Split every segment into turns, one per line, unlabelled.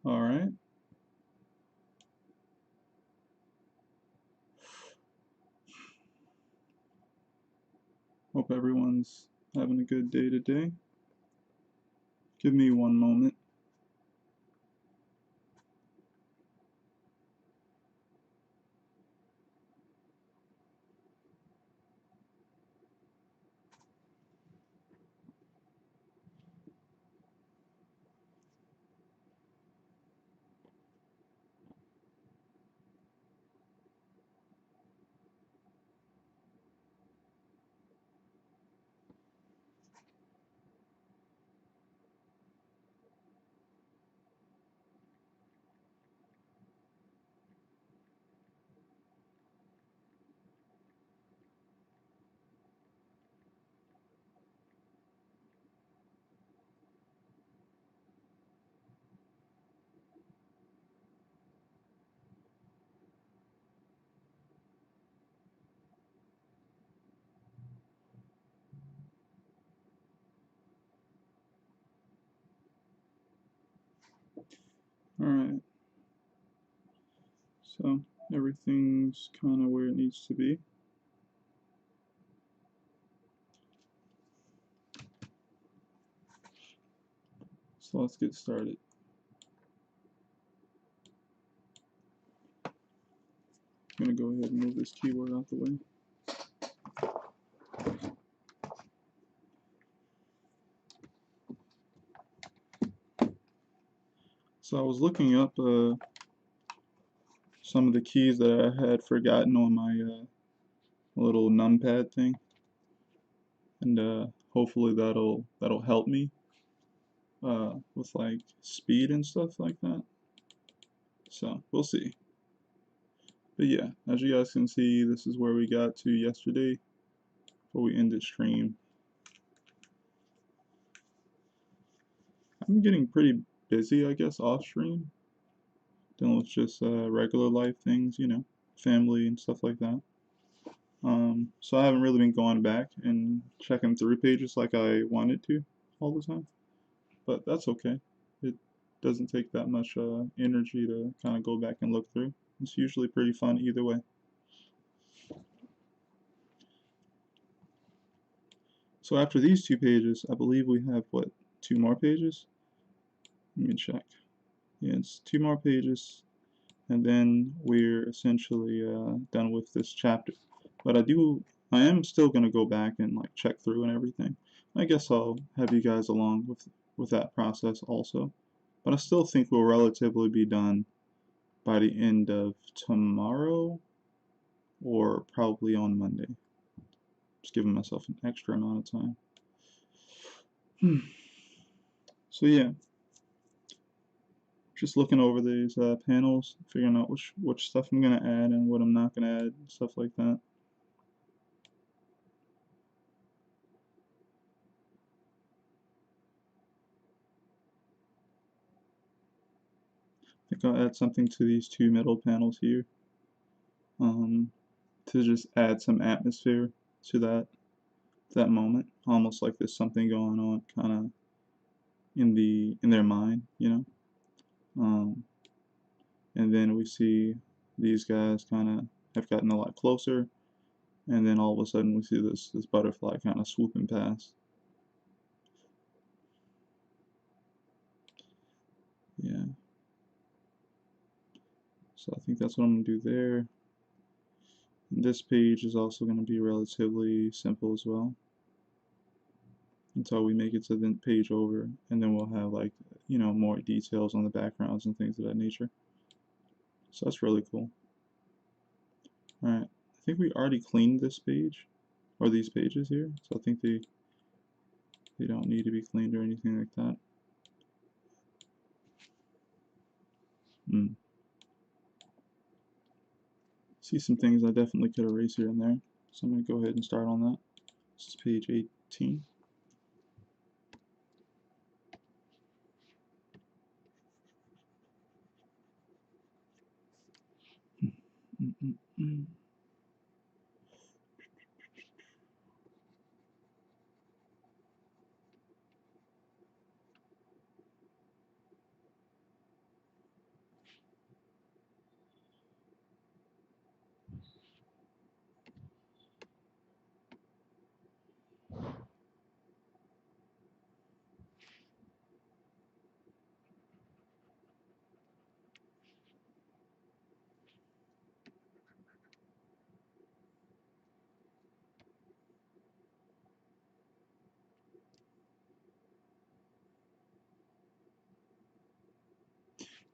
All right. Hope everyone's having a good day today. Give me one moment. All right. So everything's kind of where it needs to be. So let's get started. I'm going to go ahead and move this keyboard out the way. So I was looking up some of the keys that I had forgotten on my little numpad thing, and hopefully that'll help me with like speed and stuff like that. So we'll see. But yeah, as you guys can see, this is where we got to yesterday before we ended stream. I'm getting pretty busy, I guess, off stream, dealing with just regular life things, family and stuff like that. So I haven't really been going back and checking through pages like I wanted to all the time, but that's okay. It doesn't take that much energy to kind of go back and look through. It's usually pretty fun either way. So after these two pages, I believe we have, what, two more pages? Let me check. Yeah, it's two more pages, and then we're essentially done with this chapter. But I am still going to go back and like check through and everything. I guess I'll have you guys along with that process also. But I still think we'll relatively be done by the end of tomorrow or probably on Monday. Just giving myself an extra amount of time. So yeah, just looking over these panels, figuring out which stuff I'm gonna add and what I'm not gonna add, stuff like that. I think I'll add something to these two middle panels here, to just add some atmosphere to that moment, almost like there's something going on, kind of in their mind, and then we see these guys kind of have gotten a lot closer, and then all of a sudden we see this butterfly kind of swooping past. Yeah. So I think that's what I'm going to do there. And this page is also going to be relatively simple as well until we make it to the page over, and then we'll have like, more details on the backgrounds and things of that nature. So that's really cool. Alright, I think we already cleaned this page, or these pages here, so I think they don't need to be cleaned or anything like that. See some things I definitely could erase here and there, so I'm going to go ahead and start on that. This is page 18.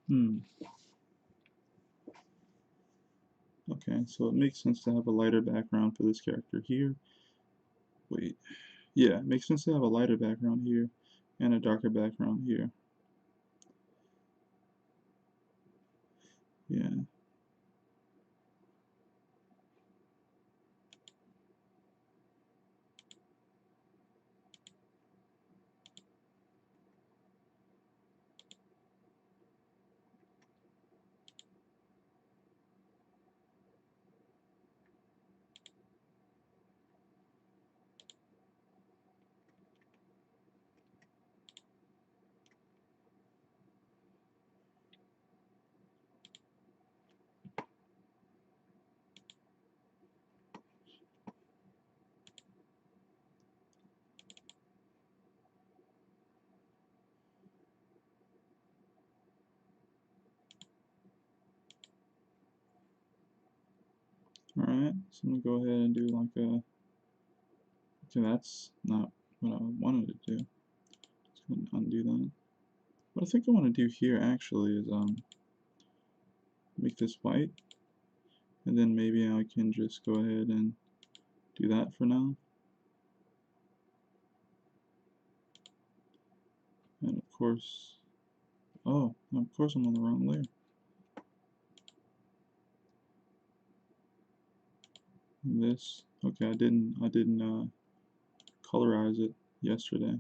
Hmm. Okay, so it makes sense to have a lighter background for this character here. Wait. Yeah, it makes sense to have a lighter background here and a darker background here. Yeah. Alright, so I'm gonna go ahead and do like a... Okay, that's not what I wanted to do. Let's go ahead and undo that. What I think I want to do here actually is make this white, and then maybe I can just go ahead and do that for now. And of course, oh, of course I'm on the wrong layer. And this, okay, I didn't colorize it yesterday.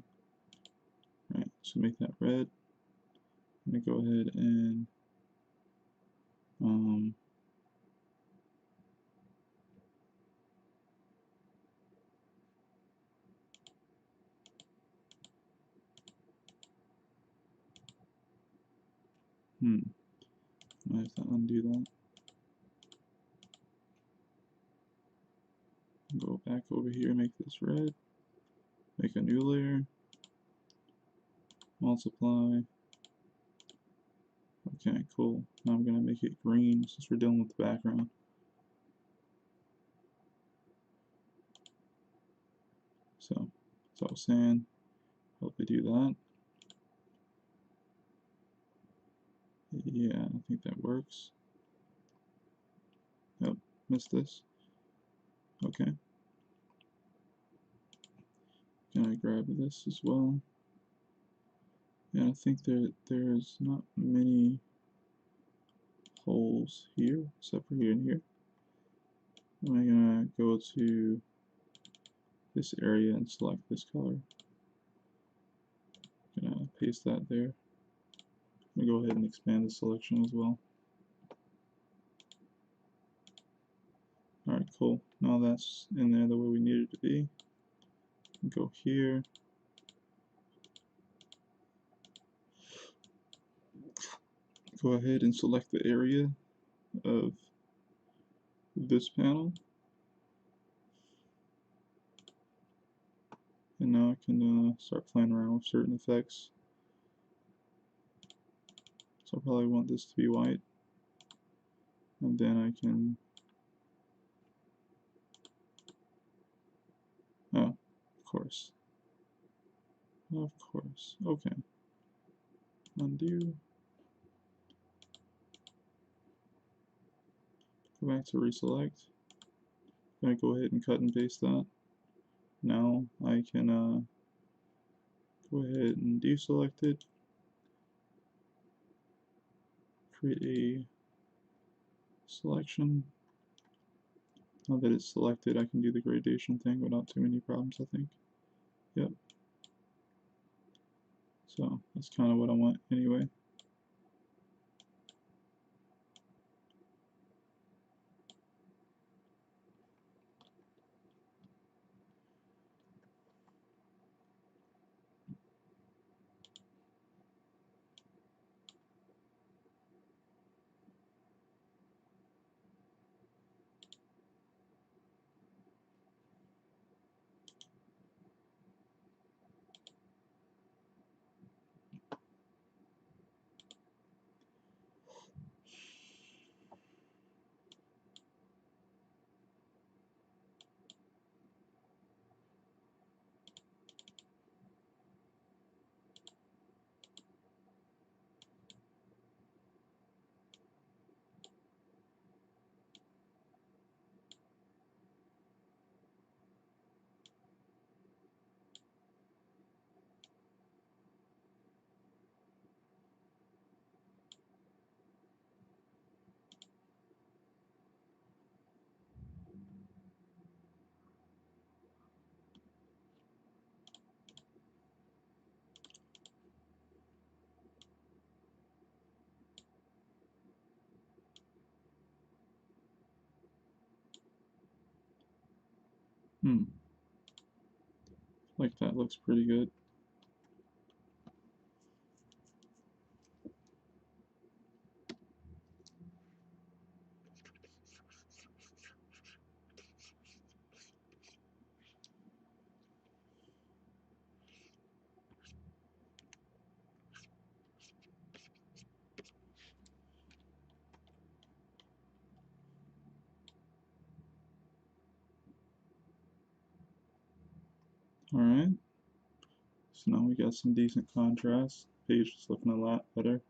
Right, so make that red. I'm gonna go ahead and um, I have to undo that. Go back over here, make this red, make a new layer, multiply. Okay, cool. Now I'm gonna make it green since we're dealing with the background. So, as I was saying, hope we do that. Yeah, I think that works. Yep, missed this. Okay. Can I grab this as well? Yeah, I think there's not many holes here, except for here and here. I'm gonna go to this area and select this color. Gonna paste that there. I'm gonna go ahead and expand the selection as well. Alright, cool. Now that's in there the way we need it to be. Go here. Go ahead and select the area of this panel. And now I can start playing around with certain effects. So I probably want this to be white. And then I can... Oh, of course. Of course. Okay. Undo. Go back to reselect. I'm gonna go ahead and cut and paste that. Now I can go ahead and deselect it. Create a selection. Now that it's selected, I can do the gradation thing without too many problems, I think. Yep. So that's kind of what I want anyway. Like that looks pretty good. Alright, so now we got some decent contrast. Page is looking a lot better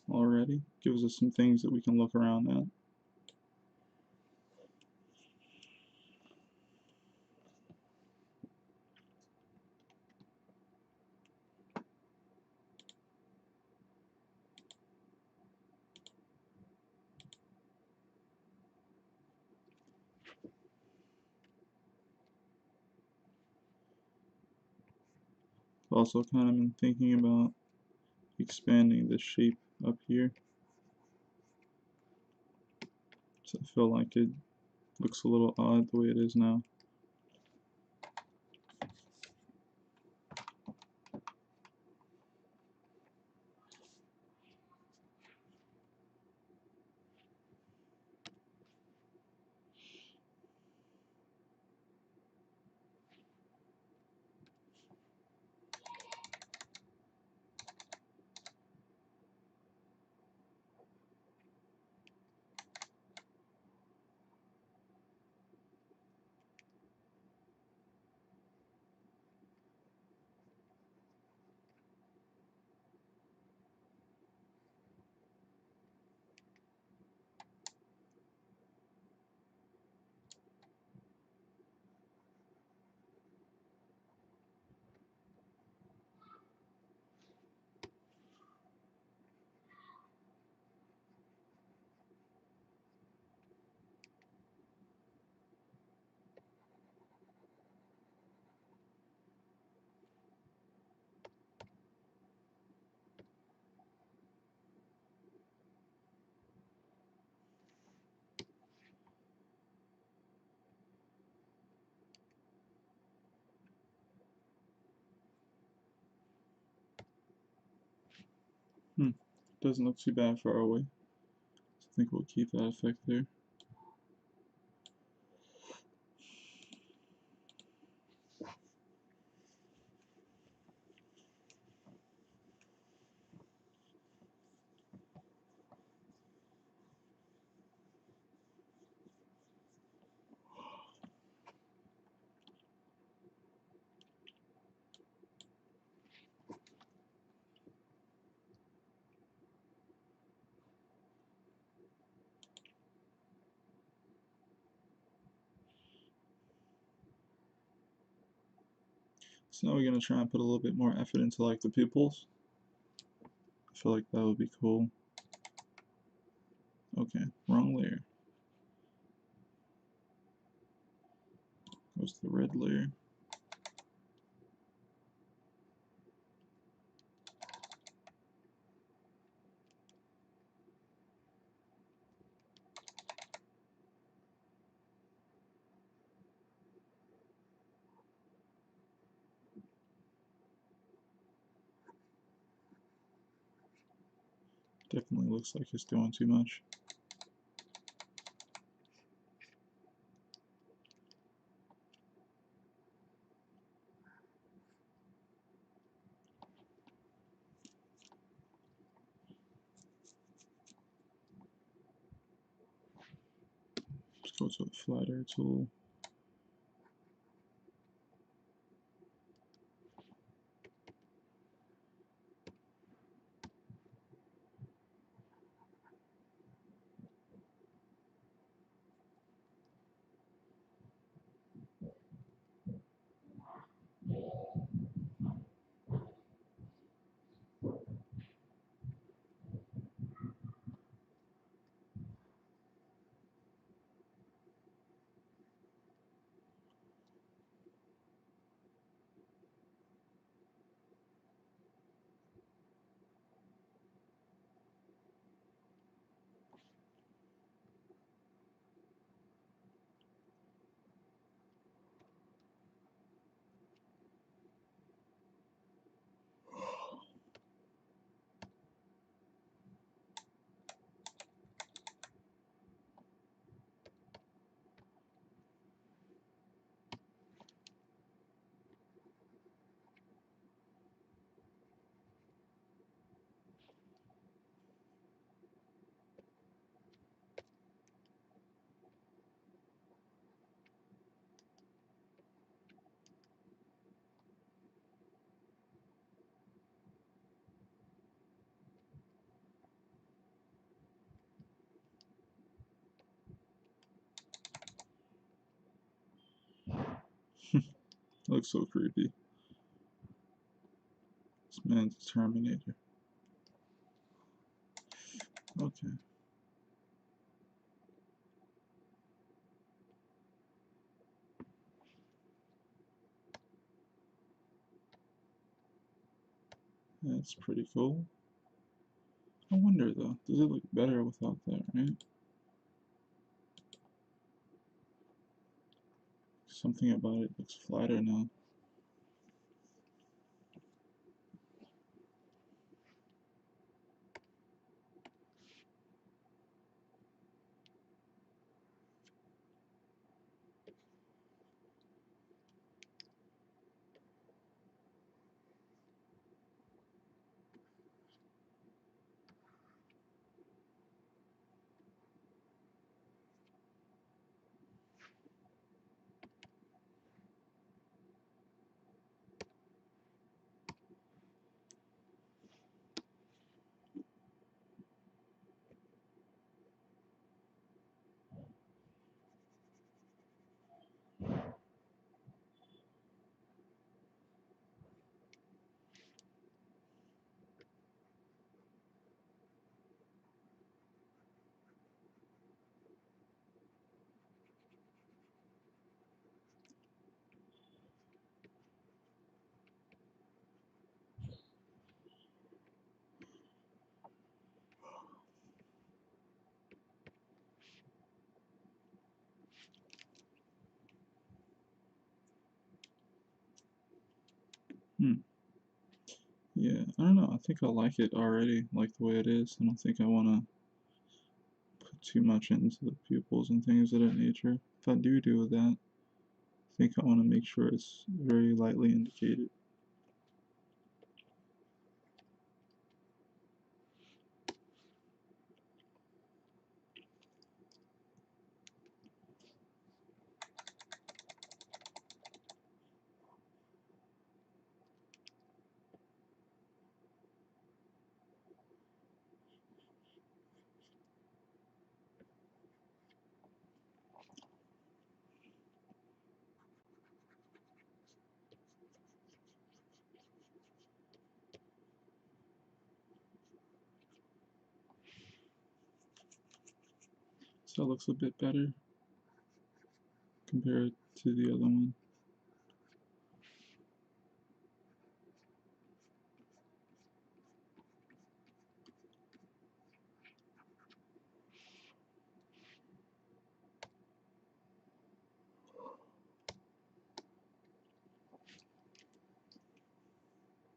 already. Gives us some things that we can look around at. Also kind of been thinking about expanding the shape up here. So I feel like it looks a little odd the way it is now. Doesn't look too bad far away. So I think we'll keep that effect there. So now we're going to try and put a little bit more effort into like the pupils. I feel like that would be cool. Okay, wrong layer. Goes to the red layer. Definitely looks like it's doing too much. Just go to a flatter tool. Looks so creepy. This man's a Terminator. Okay. That's pretty cool. I wonder though, does it look better without that, right? Something about it looks flatter now. Hmm. Yeah, I don't know. I think I like it already, like the way it is. I don't think I want to put too much into the pupils and things of that nature. If I do that, I think I want to make sure it's very lightly indicated. So it looks a bit better compared to the other one.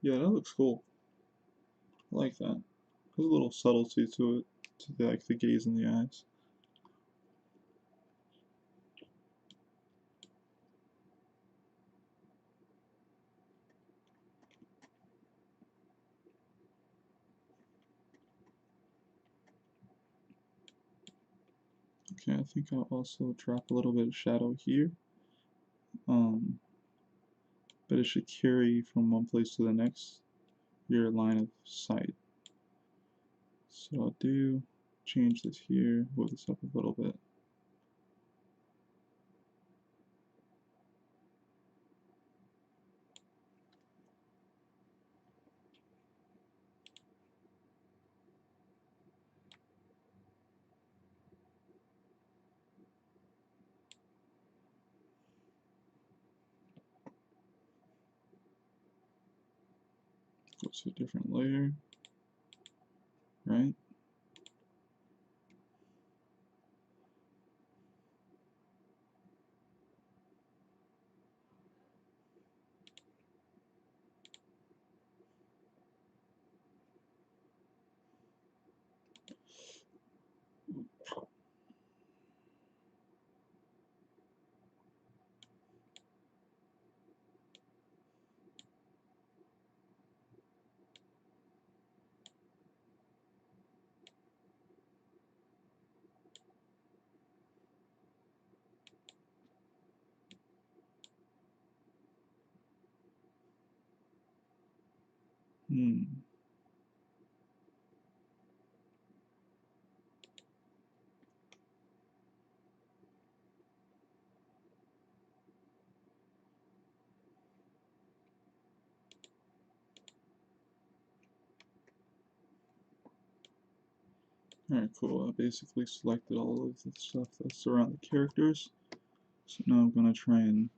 Yeah, that looks cool. I like that. There's a little subtlety to it, to like the gaze in the eyes. Okay, I think I'll also drop a little bit of shadow here. Um, but it should carry from one place to the next your line of sight. So I'll change this here, move this up a little bit. Go to a different layer, right? Hmm. Alright, cool. I basically selected all of the stuff that's around the characters. So now I'm going to try and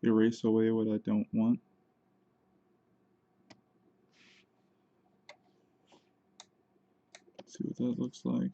erase away what I don't want. See what that looks like.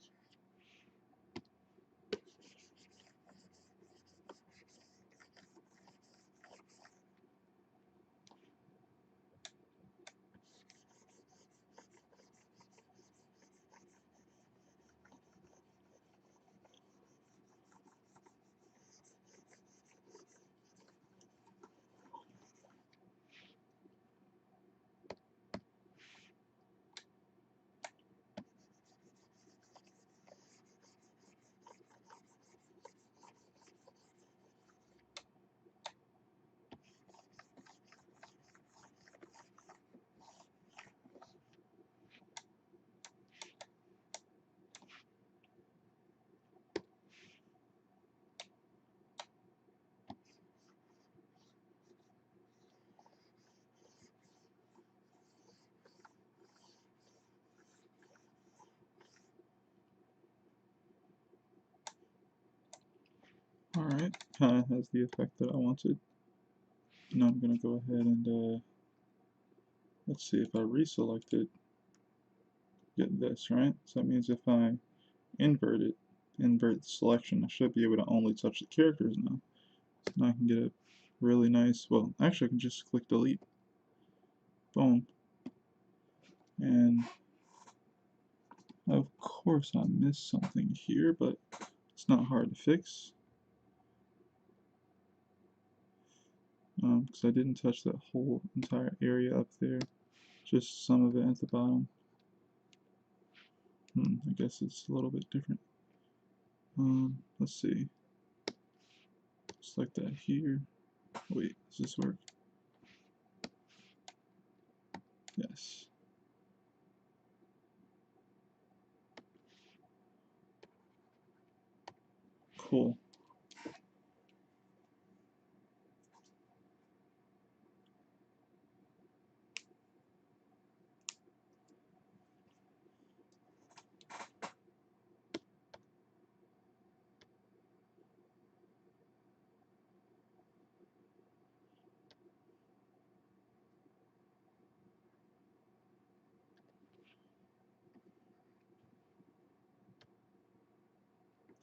Alright, kind of has the effect that I wanted. Now I'm going to go ahead and, let's see, if I reselect it, get this, right? So that means if I invert it, invert the selection, I should be able to only touch the characters now. So now I can get a really nice, well, actually I can just click delete. Boom. And of course I missed something here, but it's not hard to fix. Because I didn't touch that whole entire area up there, just some of it at the bottom. I guess it's a little bit different. Let's see. Just like that here. Wait, does this work? Yes. Cool.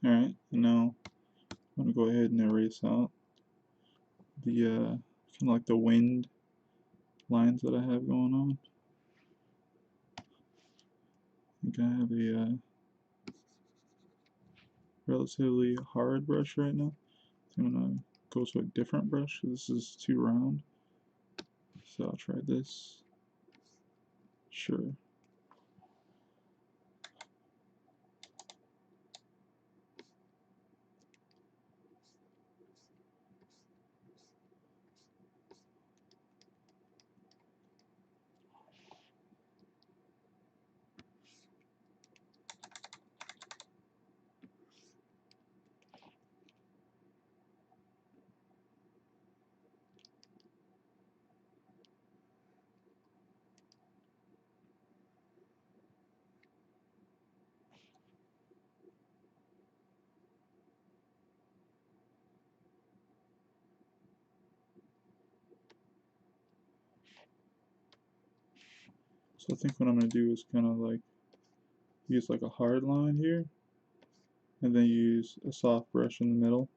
Alright, and now I'm going to go ahead and erase out the kind of like the wind lines that I have going on. I think I have a relatively hard brush right now. So I'm going to go to a different brush. This is too round. So I'll try this. Sure. So I think what I'm going to do is kind of like use like a hard line here, and then use a soft brush in the middle.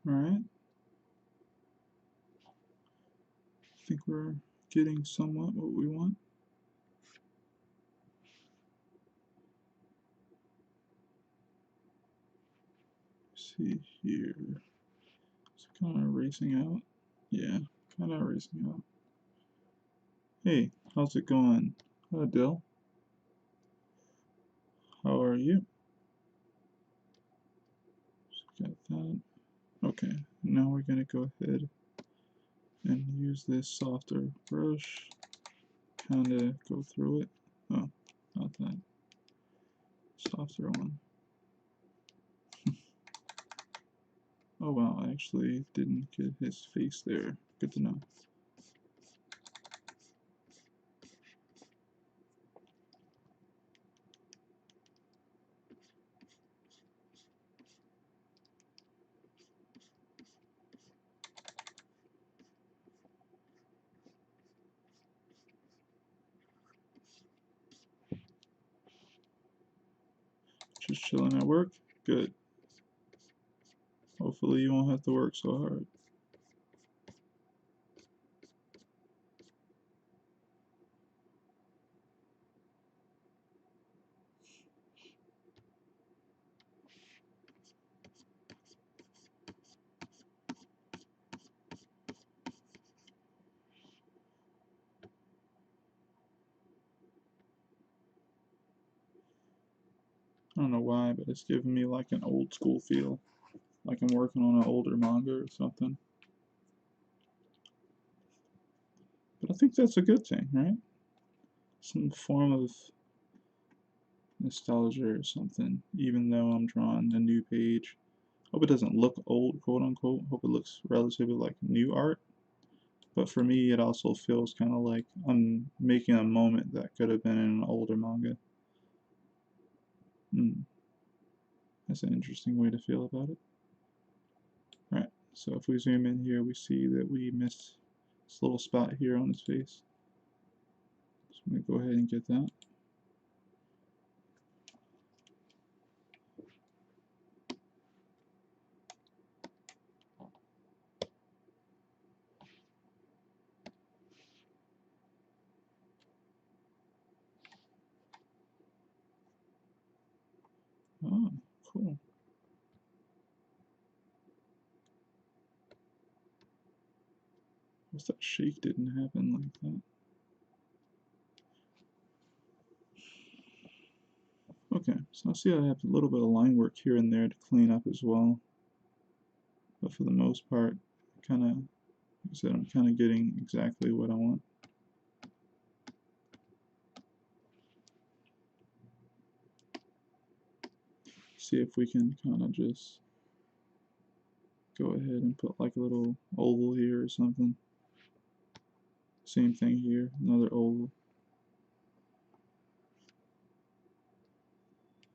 Alright, I think we're getting somewhat what we want. See here. Is it kind of racing out? Yeah, kind of racing out. Hey, how's it going? Dill, how are you? Just got that. Okay, now we're gonna go ahead and use this softer brush, kind of go through it. Oh, not that. Softer one. Oh wow, I actually didn't get his face there. Good to know. Just chilling at work? Good. Hopefully you won't have to work so hard. I don't know why, but it's giving me like an old school feel. Like I'm working on an older manga or something. But I think that's a good thing, right? Some form of nostalgia or something, even though I'm drawing a new page. Hope it doesn't look old, quote unquote. Hope it looks relatively like new art. But for me, it also feels kind of like I'm making a moment that could have been in an older manga. That's an interesting way to feel about it. Right, so if we zoom in here, we see that we missed this little spot here on his face. So I'm going to go ahead and get that. Oh, cool. What's that shake didn't happen like that? Okay, so I see I have a little bit of line work here and there to clean up as well. But for the most part, kind of, like I said, I'm kind of getting exactly what I want. See if we can kind of just go ahead and put like a little oval here or something. Same thing here, another oval.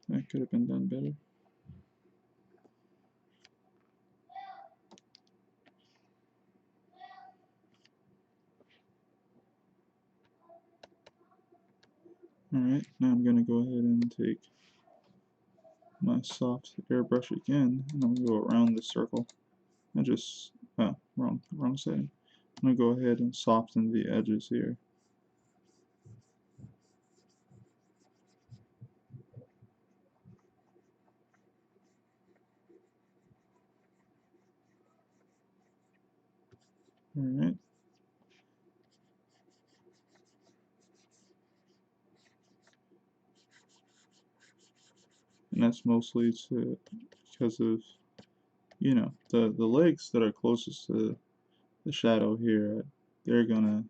That could have been done better. Alright, now I'm going to go ahead and take my soft airbrush again, and I'm going to go around the circle. I just, oh, wrong setting. I'm going to go ahead and soften the edges here. Alright. And that's mostly because of, you know, the legs that are closest to the shadow here, they're going to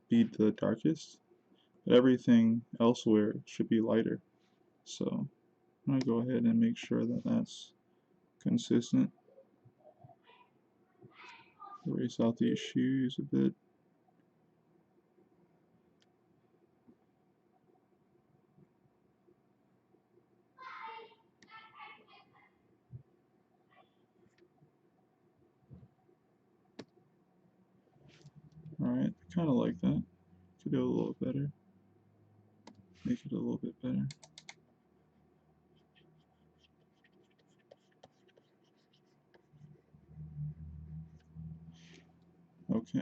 be the darkest. But everything elsewhere should be lighter. So I'm going to go ahead and make sure that that's consistent. Erase out these shoes a bit. Alright, I kind of like that. Could do a little better. Make it a little bit better. Okay.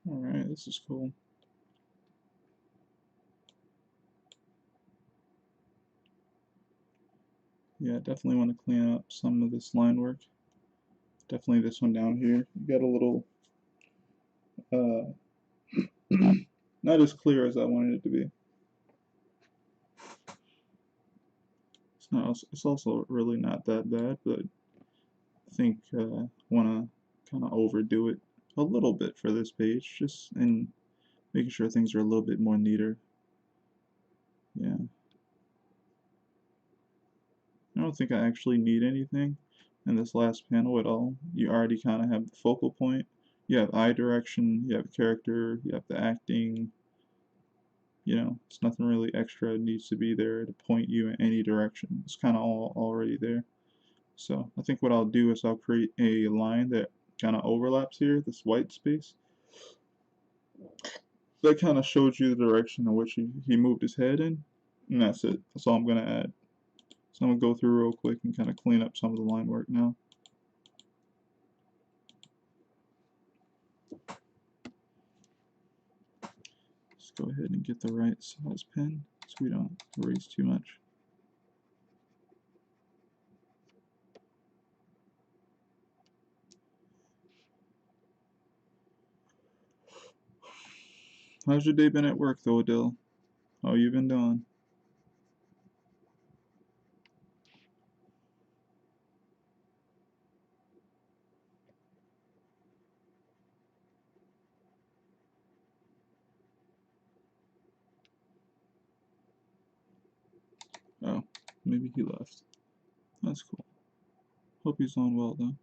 Alright, this is cool. Yeah, definitely want to clean up some of this line work. Definitely this one down here. You got a little, not as clear as I wanted it to be. It's also really not that bad, but I think want to kind of overdo it a little bit for this page, just in making sure things are a little bit more neater. Yeah. I don't think I actually need anything in this last panel at all. You already kind of have the focal point. You have eye direction, you have character, you have the acting. You know, it's nothing really extra needs to be there to point you in any direction. It's kind of all already there. So I think what I'll do is I'll create a line that kind of overlaps here, this white space. That kind of shows you the direction in which he moved his head in. And that's it. That's all I'm going to add. So I'm going to go through real quick and kind of clean up some of the line work now. Let's go ahead and get the right size pen so we don't erase too much. How's your day been at work though, Adele? How you been doing? Oh, maybe he left. That's cool. Hope he's doing well though.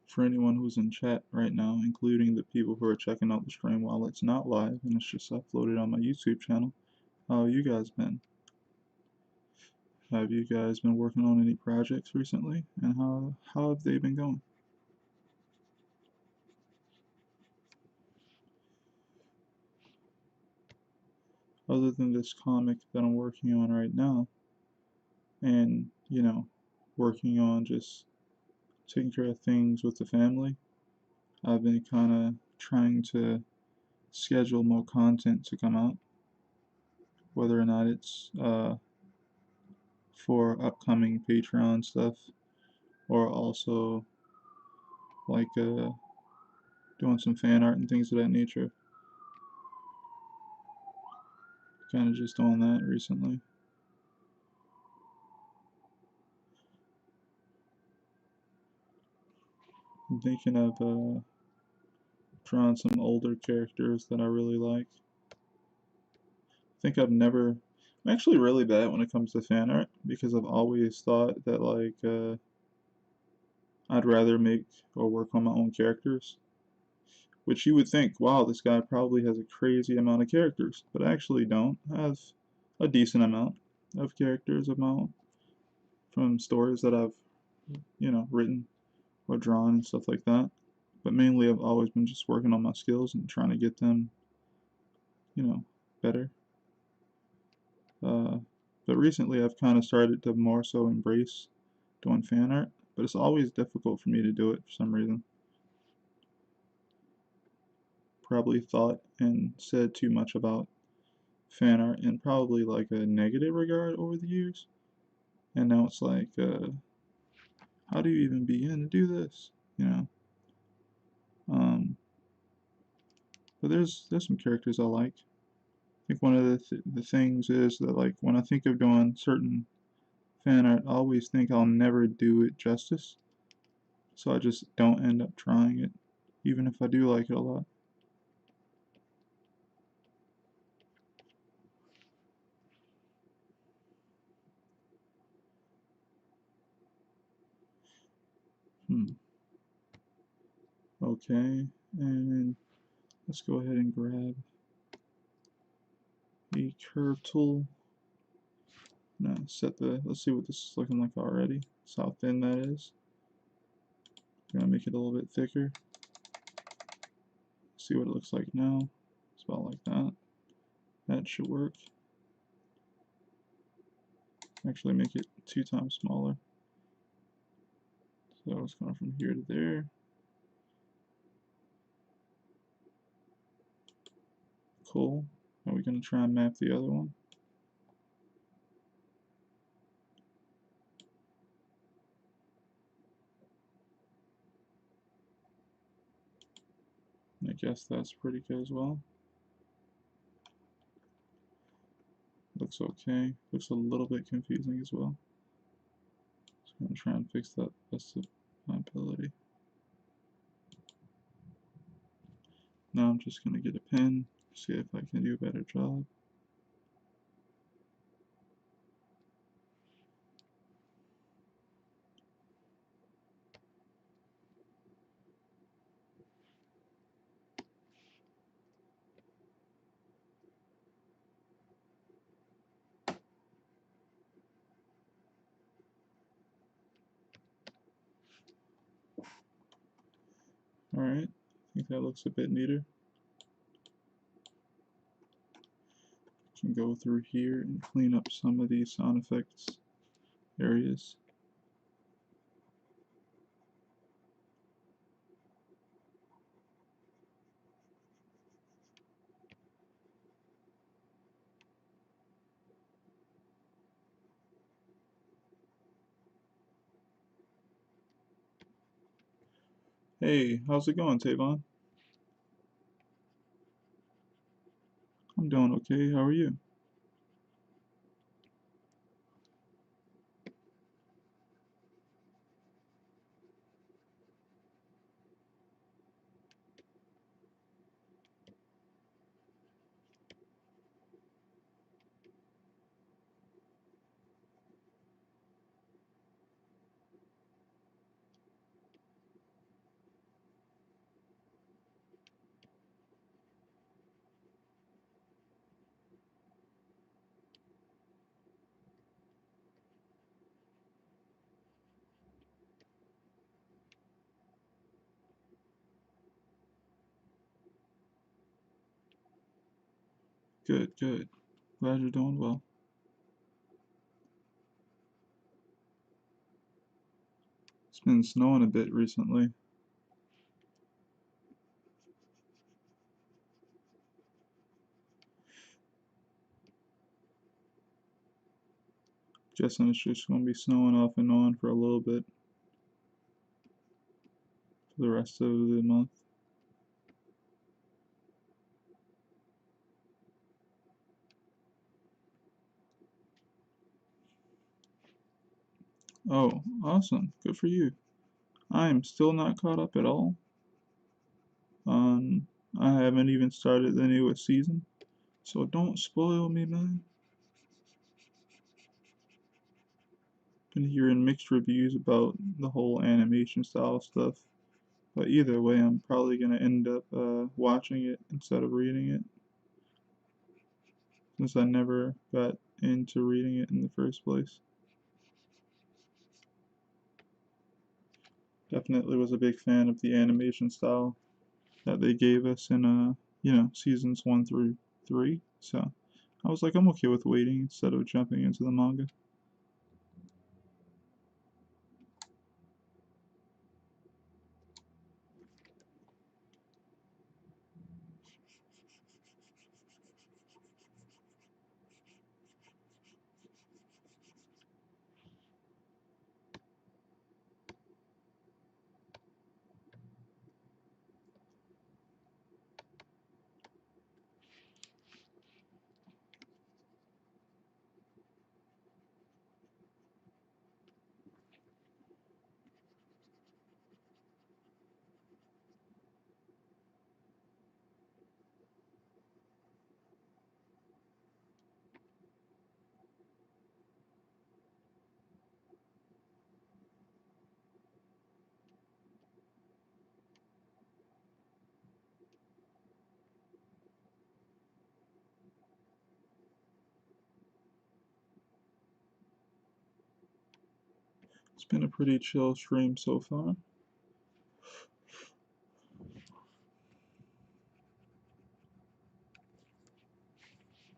For anyone who's in chat right now, including the people who are checking out the stream while it's not live and it's just uploaded on my YouTube channel, how have you guys been? Have you guys been working on any projects recently, and how have they been going? Other than this comic that I'm working on right now, and you know, working on just taking care of things with the family, I've been kind of trying to schedule more content to come out, whether or not it's for upcoming Patreon stuff, or also like doing some fan art and things of that nature. Kind of just doing that recently. I'm thinking of drawing some older characters that I really like. I think I'm actually really bad when it comes to fan art because I've always thought that like I'd rather make or work on my own characters. Which you would think, wow, this guy probably has a crazy amount of characters, but I actually don't. I have a decent amount of characters of my own from stories that I've, written or drawn and stuff like that. But mainly I've always been just working on my skills and trying to get them, better. Uh, but recently I've kind of started to more so embrace doing fan art, but it's always difficult for me to do it for some reason. Probably thought and said too much about fan art in probably like a negative regard over the years. And now it's like, how do you even begin to do this? You know? Um, but there's some characters I like. I think one of the things is that like when I think of doing certain fan art, I always think I'll never do it justice. So I just don't end up trying it. even if I do like it a lot. Okay, and let's go ahead and grab a curve tool. Now let's see what this is looking like already. See how thin that is. I'm gonna make it a little bit thicker. See what it looks like now. It's about like that. That should work. Actually make it 2 times smaller. So it's going from here to there. Cool. Now we're going to try and map the other one. I guess that's pretty good as well. Looks okay. Looks a little bit confusing as well. So I'm going to try and fix that best of my ability. Now I'm just going to get a pen, see if I can do a better job. Alright, I think that looks a bit neater. Can go through here and clean up some of these sound effects areas. Hey, how's it going, Tavon? I'm doing okay, how are you? Good, good. Glad you're doing well. It's been snowing a bit recently. Guessing it's just going to be snowing off and on for a little bit for the rest of the month. Oh, awesome. Good for you. I am still not caught up at all. Um, I haven't even started the newest season. So don't spoil me, man. Been hearing mixed reviews about the whole animation style stuff. But either way, I'm probably going to end up watching it instead of reading it. Since I never got into reading it in the first place. Definitely was a big fan of the animation style that they gave us in seasons 1 through 3. So I was like, I'm okay with waiting instead of jumping into the manga. It's been a pretty chill stream so far.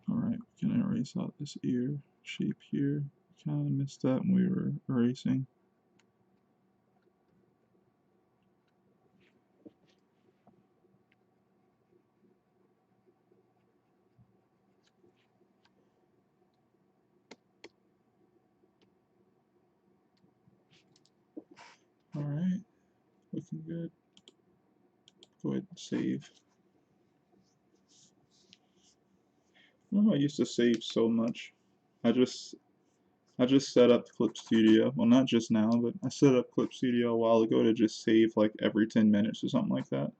Alright, we can erase out this ear shape here. Kinda missed that when we were erasing. Alright, looking good. Go ahead and save. Remember I used to save so much. I just set up Clip Studio. Well, not just now, but I set up Clip Studio a while ago to just save like every 10 minutes or something like that.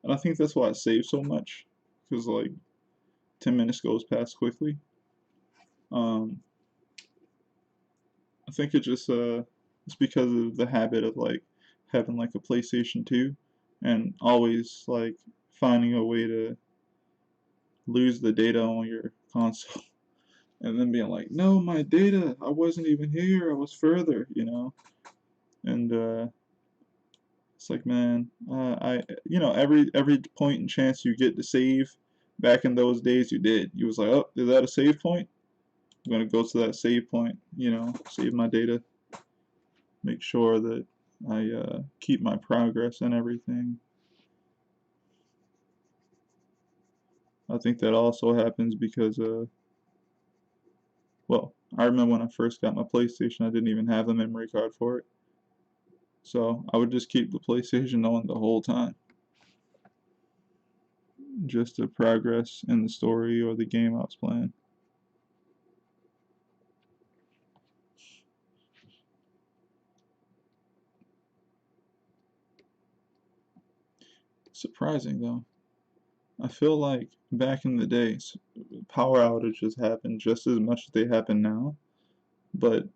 And I think that's why I save so much, because like 10 minutes goes past quickly. I think it's because of the habit of like having like a PlayStation 2 and always like finding a way to lose the data on your console and then being like, no, my data, I wasn't even here, I was further, you know. And it's like, man, every point and chance you get to save, back in those days you did. You was like, oh, is that a save point? I'm gonna go to that save point, you know, save my data, make sure that I keep my progress and everything. I think that also happens because, well, I remember when I first got my PlayStation, I didn't even have the memory card for it. So I would just keep the PlayStation on the whole time, just to progress in the story or the game I was playing. Surprising though. I feel like back in the days, power outages happened just as much as they happen now, but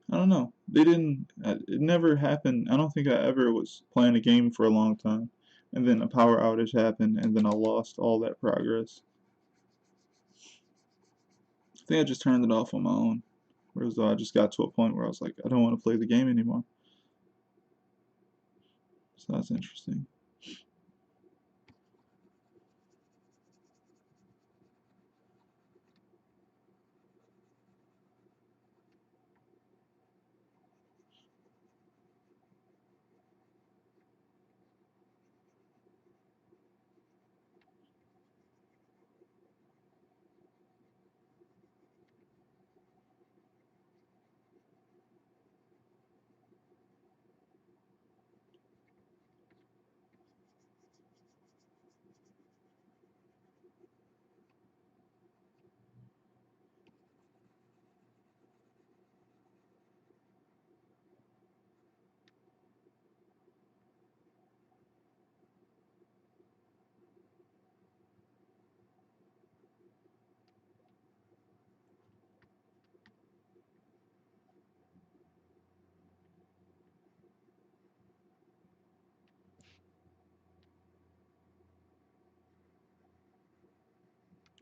I don't know. They didn't. It never happened. I don't think I ever was playing a game for a long time, and then a power outage happened, and then I lost all that progress. I think I just turned it off on my own. Whereas though I just got to a point where I was like, I don't want to play the game anymore. So that's interesting.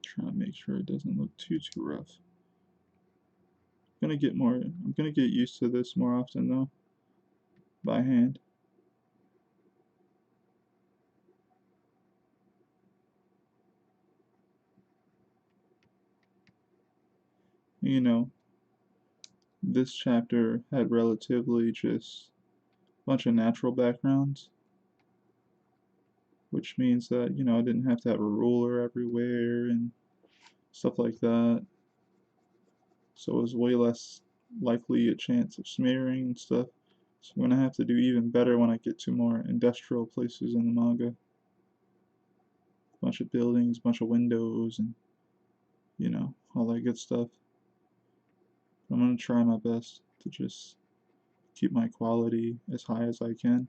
Trying to make sure it doesn't look too rough. I'm gonna get used to this more often though, by hand. You know, this chapter had relatively just a bunch of natural backgrounds, which means that, you know, I didn't have to have a ruler everywhere and stuff like that. So it was way less likely a chance of smearing and stuff. So I'm gonna have to do even better when I get to more industrial places in the manga. Bunch of buildings, bunch of windows, and you know, all that good stuff. I'm gonna try my best to just keep my quality as high as I can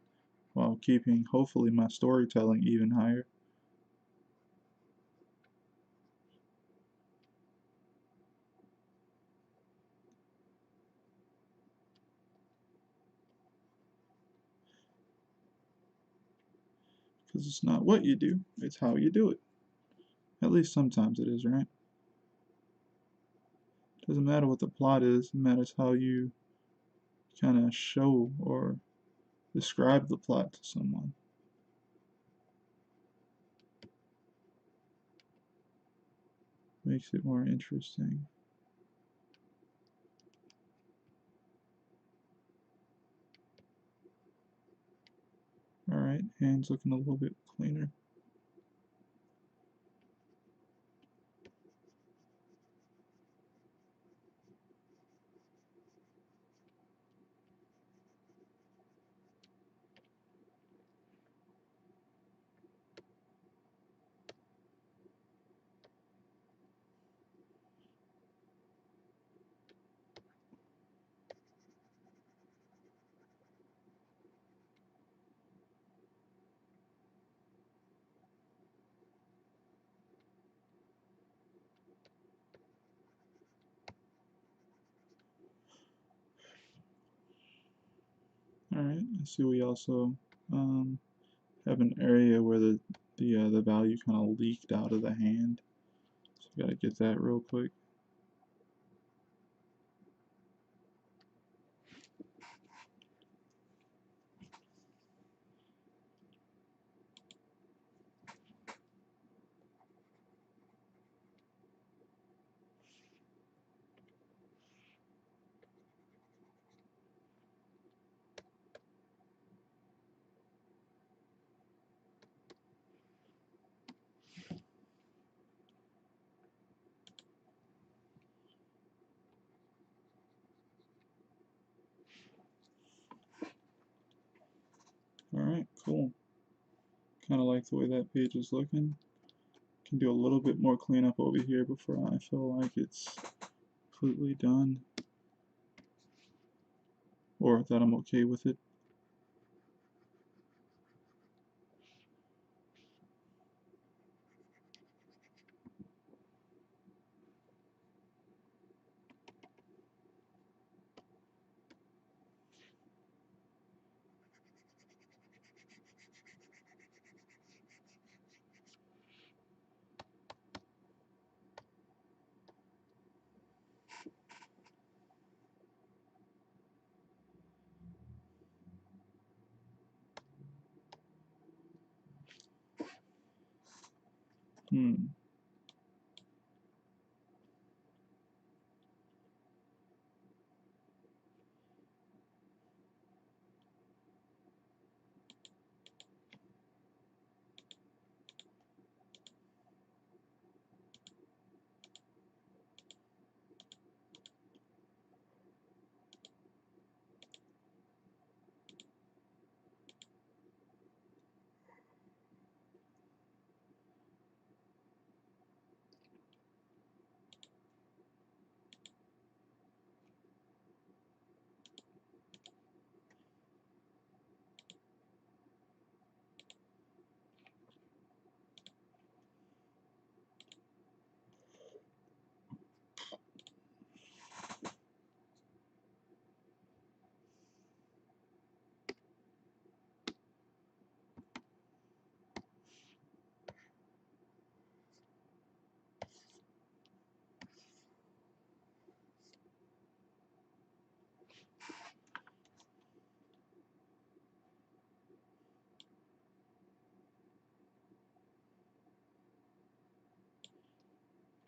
while keeping, hopefully, my storytelling even higher. Because it's not what you do, it's how you do it. At least sometimes it is, right? Doesn't matter what the plot is, it matters how you kind of show or describe the plot to someone. Makes it more interesting. Alright, hand's looking a little bit cleaner. Alright, I see we also have an area where the value kind of leaked out of the hand. So we gotta get that real quick. Alright, cool. Kind of like the way that page is looking. Can do a little bit more cleanup over here before I feel like it's completely done. Or that I'm okay with it.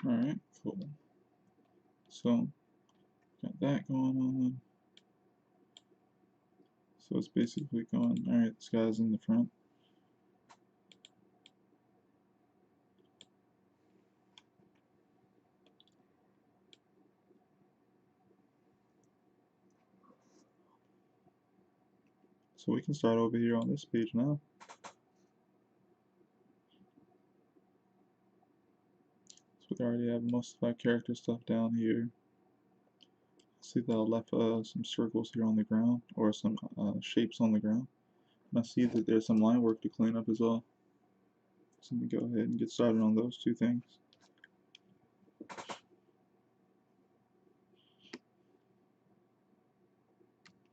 Alright, cool. So, got that going on. So it's basically going, alright, this guy's in the front. So we can start over here on this page now. So we already have most of our character stuff down here. See that I left some circles here on the ground, or some shapes on the ground. And I see that there's some line work to clean up as well. So let me go ahead and get started on those two things.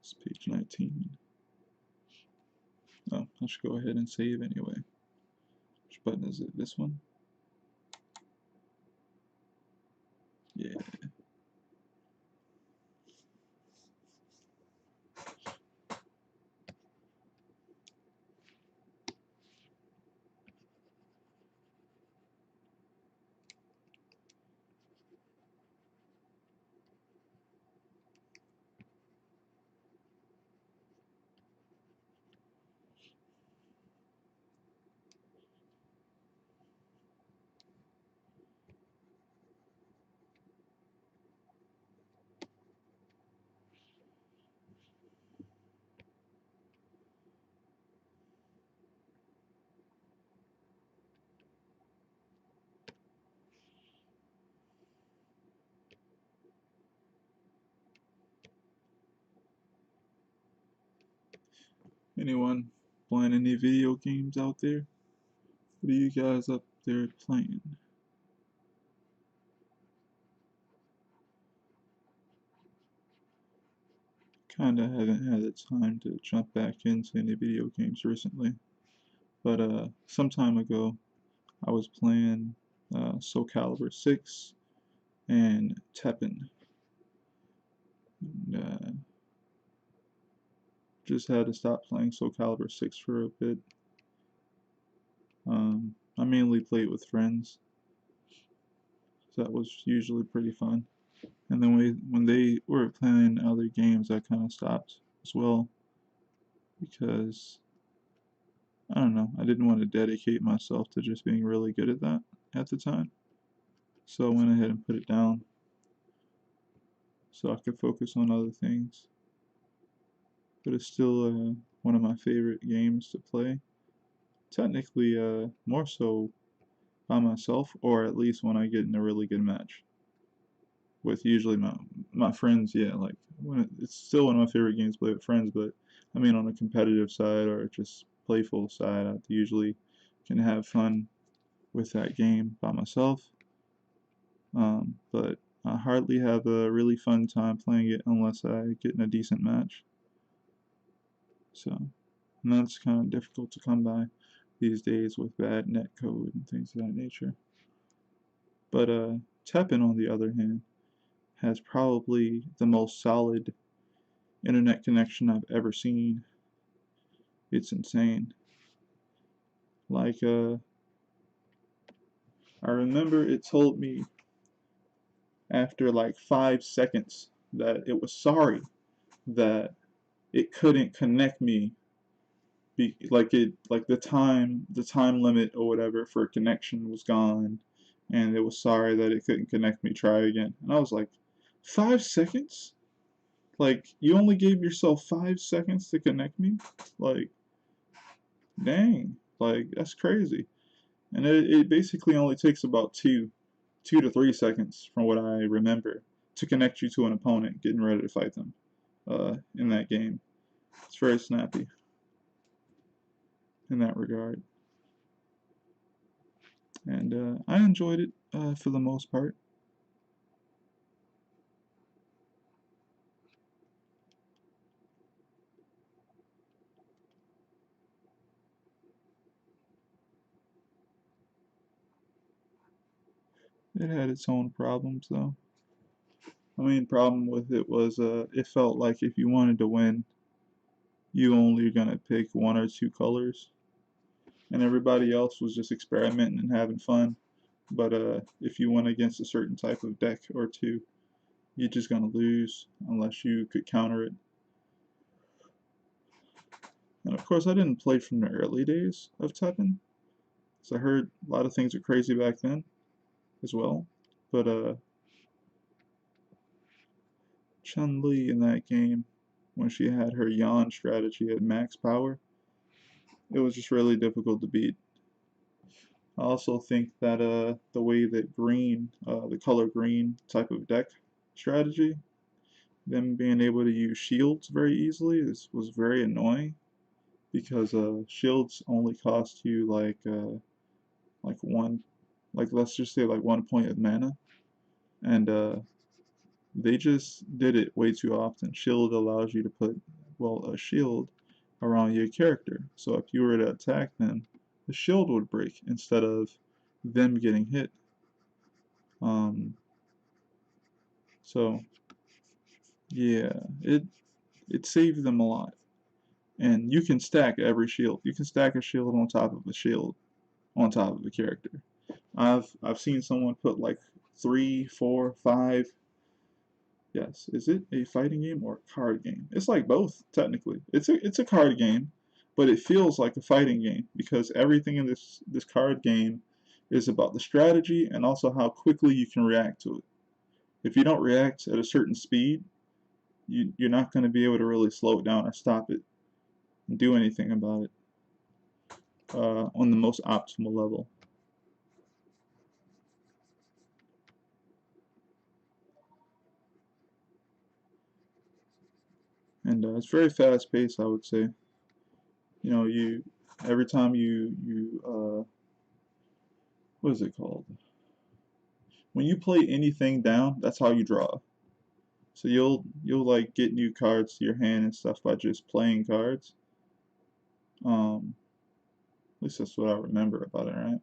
It's page 19. Oh, I should go ahead and save anyway. Which button is it? This one? Yeah. Anyone playing any video games out there? What are you guys up there playing? Kinda haven't had the time to jump back into any video games recently, but some time ago I was playing Soul Calibur 6 and Tekken. And, just had to stop playing Soul Calibur 6 for a bit. I mainly played with friends, so that was usually pretty fun. And then when they were playing other games, I kind of stopped as well because I don't know, I didn't want to dedicate myself to just being really good at that at the time. So I went ahead and put it down so I could focus on other things. But it's still one of my favorite games to play. Technically, more so by myself, or at least when I get in a really good match with usually my friends. Yeah, like it's still one of my favorite games to play with friends. But I mean, on a competitive side or just playful side, I usually can have fun with that game by myself. But I hardly have a really fun time playing it unless I get in a decent match. So, and that's kind of difficult to come by these days with bad net code and things of that nature. But Teppen, on the other hand, has probably the most solid internet connection I've ever seen. It's insane. Like, I remember it told me after like 5 seconds that it was sorry that it couldn't connect me like the time limit or whatever for connection was gone, and it was sorry that it couldn't connect me. Try again. And I was like, 5 seconds? Like you only gave yourself 5 seconds to connect me? Like, dang, like that's crazy. And it basically only takes about two to 3 seconds from what I remember to connect you to an opponent getting ready to fight them in that game. It's very snappy in that regard. And I enjoyed it for the most part. It had its own problems though. The main problem with it was it felt like if you wanted to win, you only gonna pick one or two colors, and everybody else was just experimenting and having fun. But if you went against a certain type of deck or two, you're just gonna lose unless you could counter it. And of course, I didn't play from the early days of Tekken, so I heard a lot of things were crazy back then as well. But Chun-Li in that game, when she had her yawn strategy at max power, it was just really difficult to beat. I also think that the way that green, the color green type of deck strategy, them being able to use shields very easily was very annoying because shields only cost you like one, like let's just say like 1 point of mana, and they just did it way too often. Shield allows you to put, well, a shield around your character. So if you were to attack them, the shield would break instead of them getting hit. Um, so yeah, it saved them a lot. And you can stack every shield. You can stack a shield on top of a shield on top of a character. I've seen someone put like 3, 4, 5. Yes, is it a fighting game or a card game? It's like both, technically. It's a card game, but it feels like a fighting game because everything in this card game is about the strategy and also how quickly you can react to it. If you don't react at a certain speed, you're not going to be able to really slow it down or stop it and do anything about it on the most optimal level. And it's very fast paced, I would say. You know, every time what is it called? When you play anything down, that's how you draw. So you'll like get new cards to your hand and stuff by just playing cards. At least that's what I remember about it, right?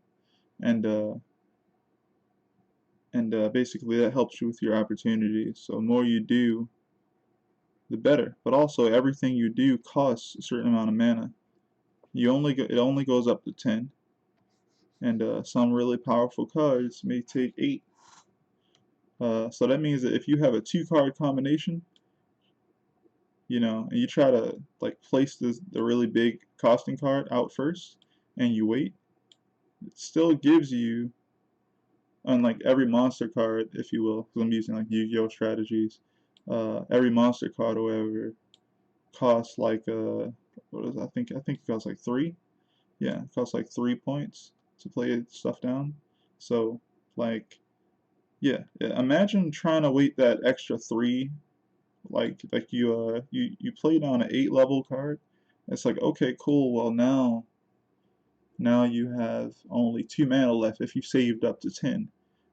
And basically that helps you with your opportunities. So the more you do, the better. But also everything you do costs a certain amount of mana. It only goes up to 10, and some really powerful cards may take 8. So that means that if you have a 2-card combination, you know, and you try to like place the really big costing card out first, and you wait, it still gives you, unlike every monster card, if you will, because I'm using like Yu-Gi-Oh strategies, every monster card or whatever costs like what is it? I think it costs like 3. Yeah, it costs like 3 points to play stuff down. So like yeah, imagine trying to wait that extra 3, like you play down an 8 level card. It's like, okay, cool. Well, now you have only 2 mana left if you saved up to 10.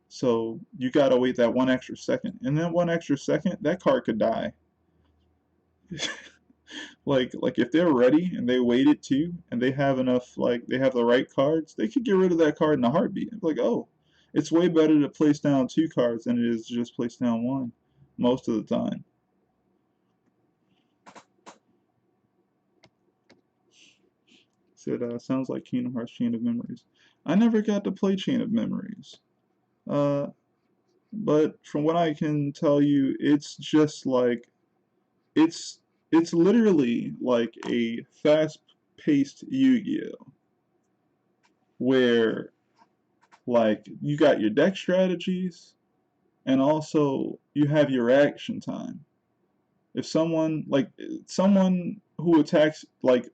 So you gotta wait that 1 extra second, and then 1 extra second, that card could die. Like if they're ready and they waited too, and they have enough, like they have the right cards, they could get rid of that card in a heartbeat. It's like, oh, it's way better to place down 2 cards than it is to just place down 1 most of the time. Said, sounds like Kingdom Hearts Chain of Memories. I never got to play Chain of Memories. Uh, but from what I can tell you, it's just like, it's, it's literally like a fast-paced Yu-Gi-Oh! Where, like, you got your deck strategies, and also you have your reaction time. If someone who attacks, like,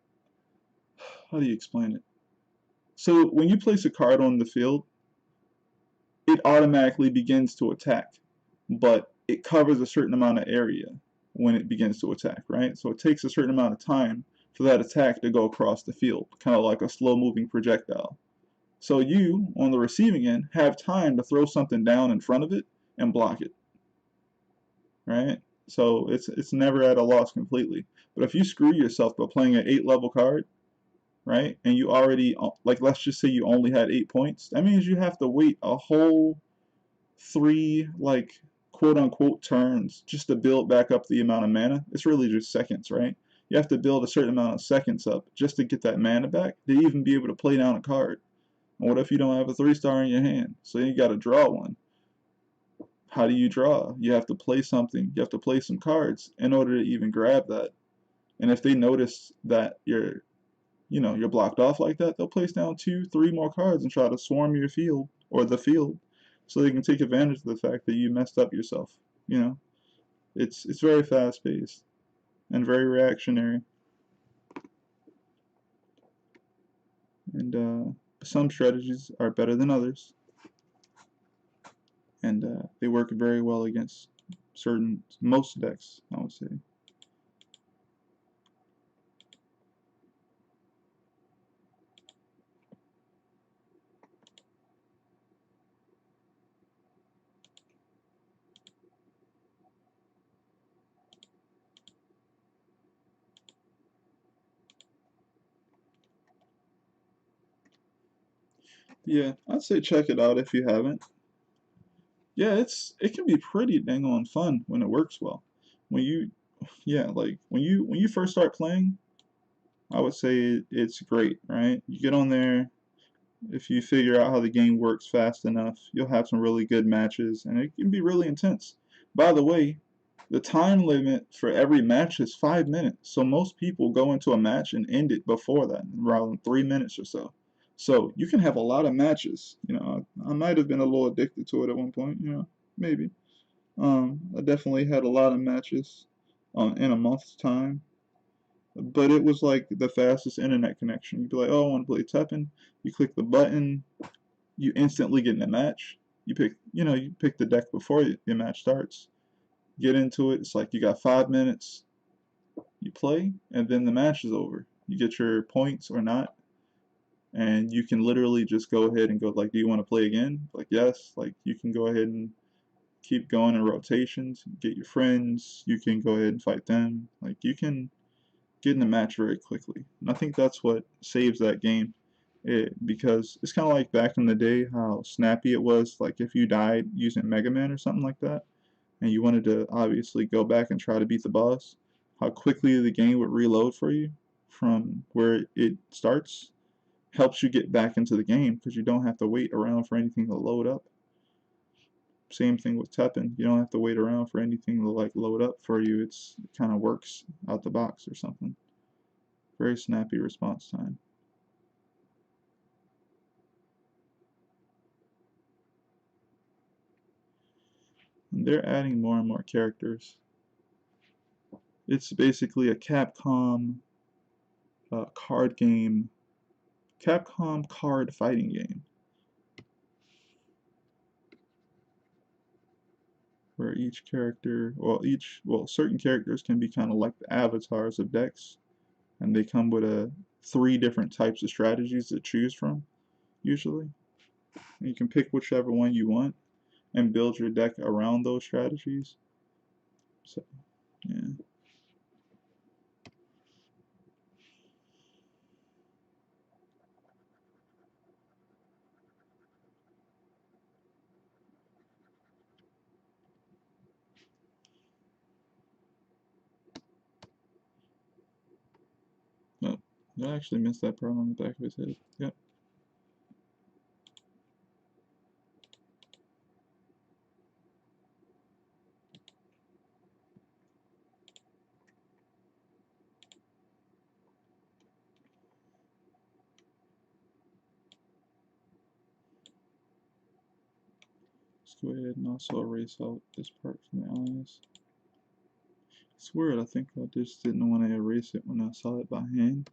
how do you explain it? So when you place a card on the field, it automatically begins to attack, but it covers a certain amount of area when it begins to attack, right? So it takes a certain amount of time for that attack to go across the field, kind of like a slow-moving projectile. So you, on the receiving end, have time to throw something down in front of it and block it, right? So it's never at a loss completely. But if you screw yourself by playing an 8 level card, right, and you already, like, let's just say you only had 8 points, that means you have to wait a whole 3, like, quote unquote turns just to build back up the amount of mana. It's really just seconds, right? You have to build a certain amount of seconds up just to get that mana back to even be able to play down a card. And what if you don't have a 3-star in your hand? So you got to draw one. How do you draw? You have to play something. You have to play some cards in order to even grab that. And if they notice that you're blocked off like that, they'll place down 2, 3 more cards and try to swarm your field or the field, so they can take advantage of the fact that you messed up yourself. You know, it's very fast paced and very reactionary, and some strategies are better than others, and they work very well against most decks, I would say. Yeah, I'd say check it out if you haven't. Yeah, it can be pretty dang on fun when it works well. When you yeah, like when you first start playing, I would say it's great, right? You get on there, if you figure out how the game works fast enough, you'll have some really good matches, and it can be really intense. By the way, the time limit for every match is 5 minutes, so most people go into a match and end it before that, around 3 minutes or so. So you can have a lot of matches. You know, I might have been a little addicted to it at one point. You know, maybe. I definitely had a lot of matches in a month's time, but it was like the fastest internet connection. You'd be like, oh, I want to play Tekken. You click the button, you instantly get in a match. You pick the deck before the match starts. Get into it. It's like you got 5 minutes. You play, and then the match is over. You get your points or not, and you can literally just go ahead and go like, do you want to play again? Like, yes. Like, you can go ahead and keep going in rotations, get your friends, you can go ahead and fight them. Like, you can get in the match very quickly. And I think that's what saves that game. Because it's kind of like back in the day how snappy it was, like if you died using Mega Man or something like that, and you wanted to obviously go back and try to beat the boss, how quickly the game would reload for you from where it starts helps you get back into the game because you don't have to wait around for anything to load up. Same thing with Teppen. You don't have to wait around for anything to like load up for you. It kind of works out the box or something. Very snappy response time. And they're adding more and more characters. It's basically a Capcom card game, Capcom card fighting game, where each character, well, certain characters can be kind of like the avatars of decks, and they come with 3 different types of strategies to choose from, usually. And you can pick whichever one you want and build your deck around those strategies. So, yeah. Oh, I actually missed that part on the back of his head. Yep. Let's go ahead and also erase out this part from the eyes. It's weird, I think I just didn't want to erase it when I saw it by hand,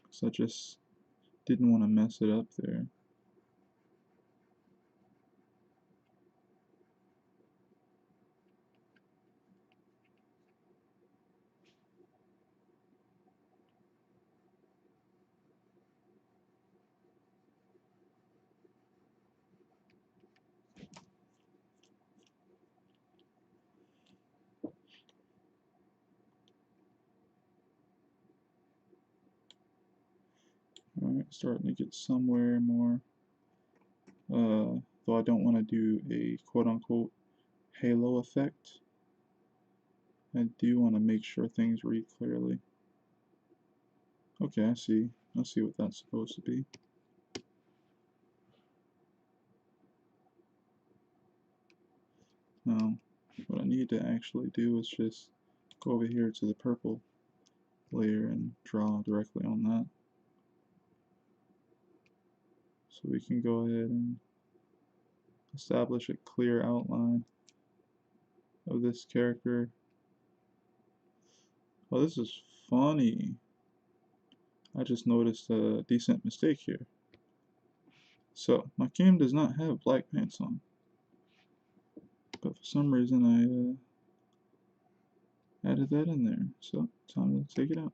because I just didn't want to mess it up there. Alright, starting to get somewhere more. Though I don't want to do a quote-unquote halo effect, I do want to make sure things read clearly. Okay, I see what that's supposed to be. Now, what I need to actually do is just go over here to the purple layer and draw directly on that. So we can go ahead and establish a clear outline of this character. Oh, this is funny. I just noticed a decent mistake here. So, my game does not have black pants on. But for some reason I added that in there. So, time to take it out.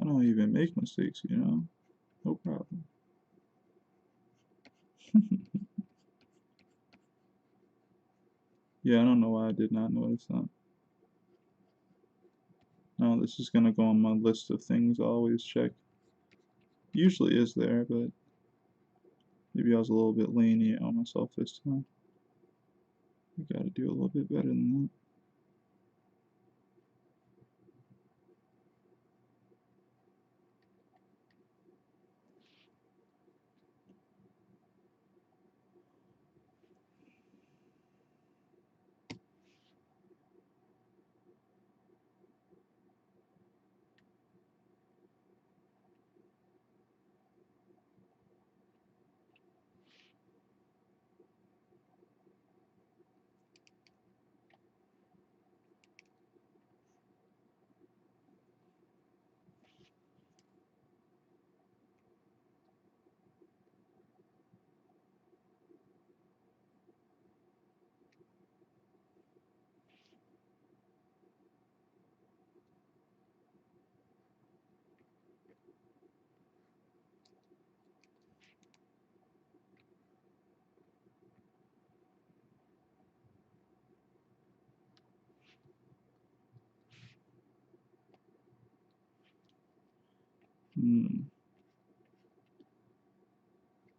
I don't even make mistakes, you know? No problem. Yeah, I don't know why I did not notice that. Now this is gonna go on my list of things I always check. Usually is there, but maybe I was a little bit lenient on myself this time. We gotta do a little bit better than that.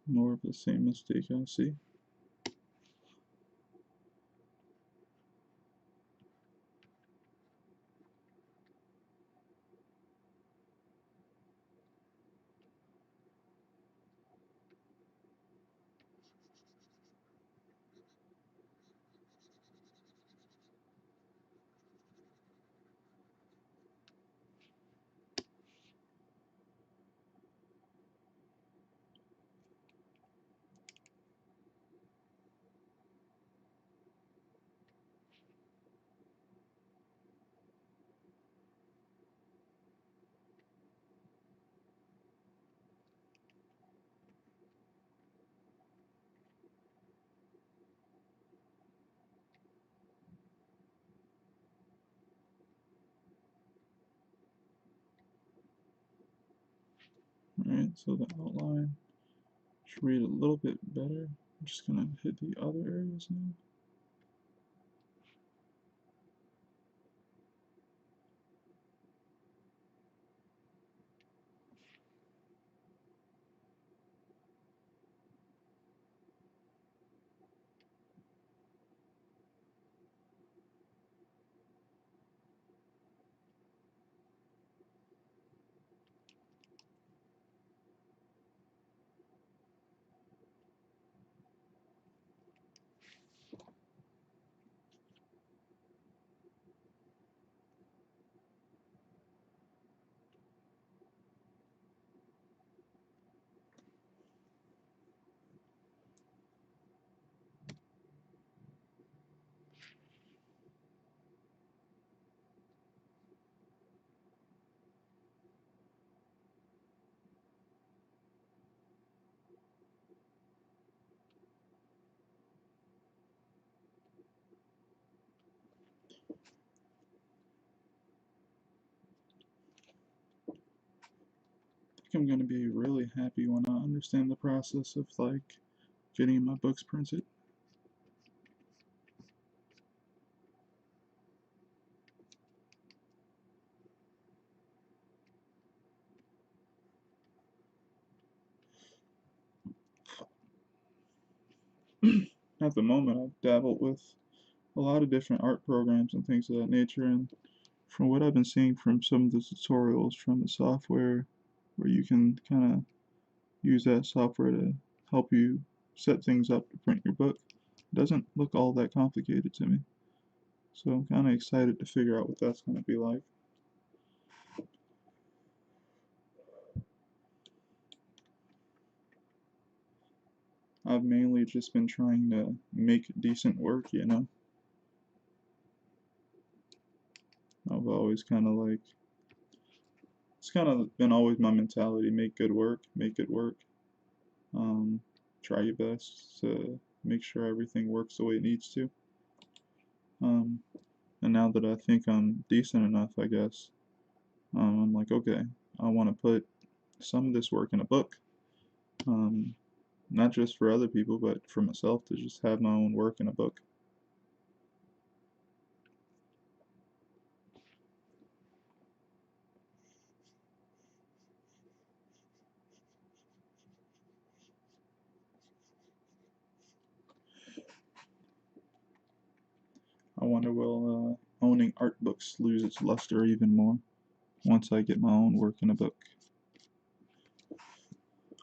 More of the same mistake, I see. Alright, so the outline should read a little bit better. I'm just gonna hit the other areas now. I think I'm gonna be really happy when I understand the process of like getting my books printed. At the moment, I've dabbled with a lot of different art programs and things of that nature, and from what I've been seeing from some of the tutorials from the software, where you can kind of use that software to help you set things up to print your book, it doesn't look all that complicated to me. So I'm kind of excited to figure out what that's going to be like. I've mainly just been trying to make decent work, you know. I've always kind of like, it's kind of been always my mentality, make good work, make it work. Um, Try your best to make sure everything works the way it needs to. Um, and now that I think I'm decent enough, I guess, I'm like, okay, I want to put some of this work in a book. Um, Not just for other people, but for myself to just have my own work in a book. I wonder will owning art books lose its luster even more once I get my own work in a book?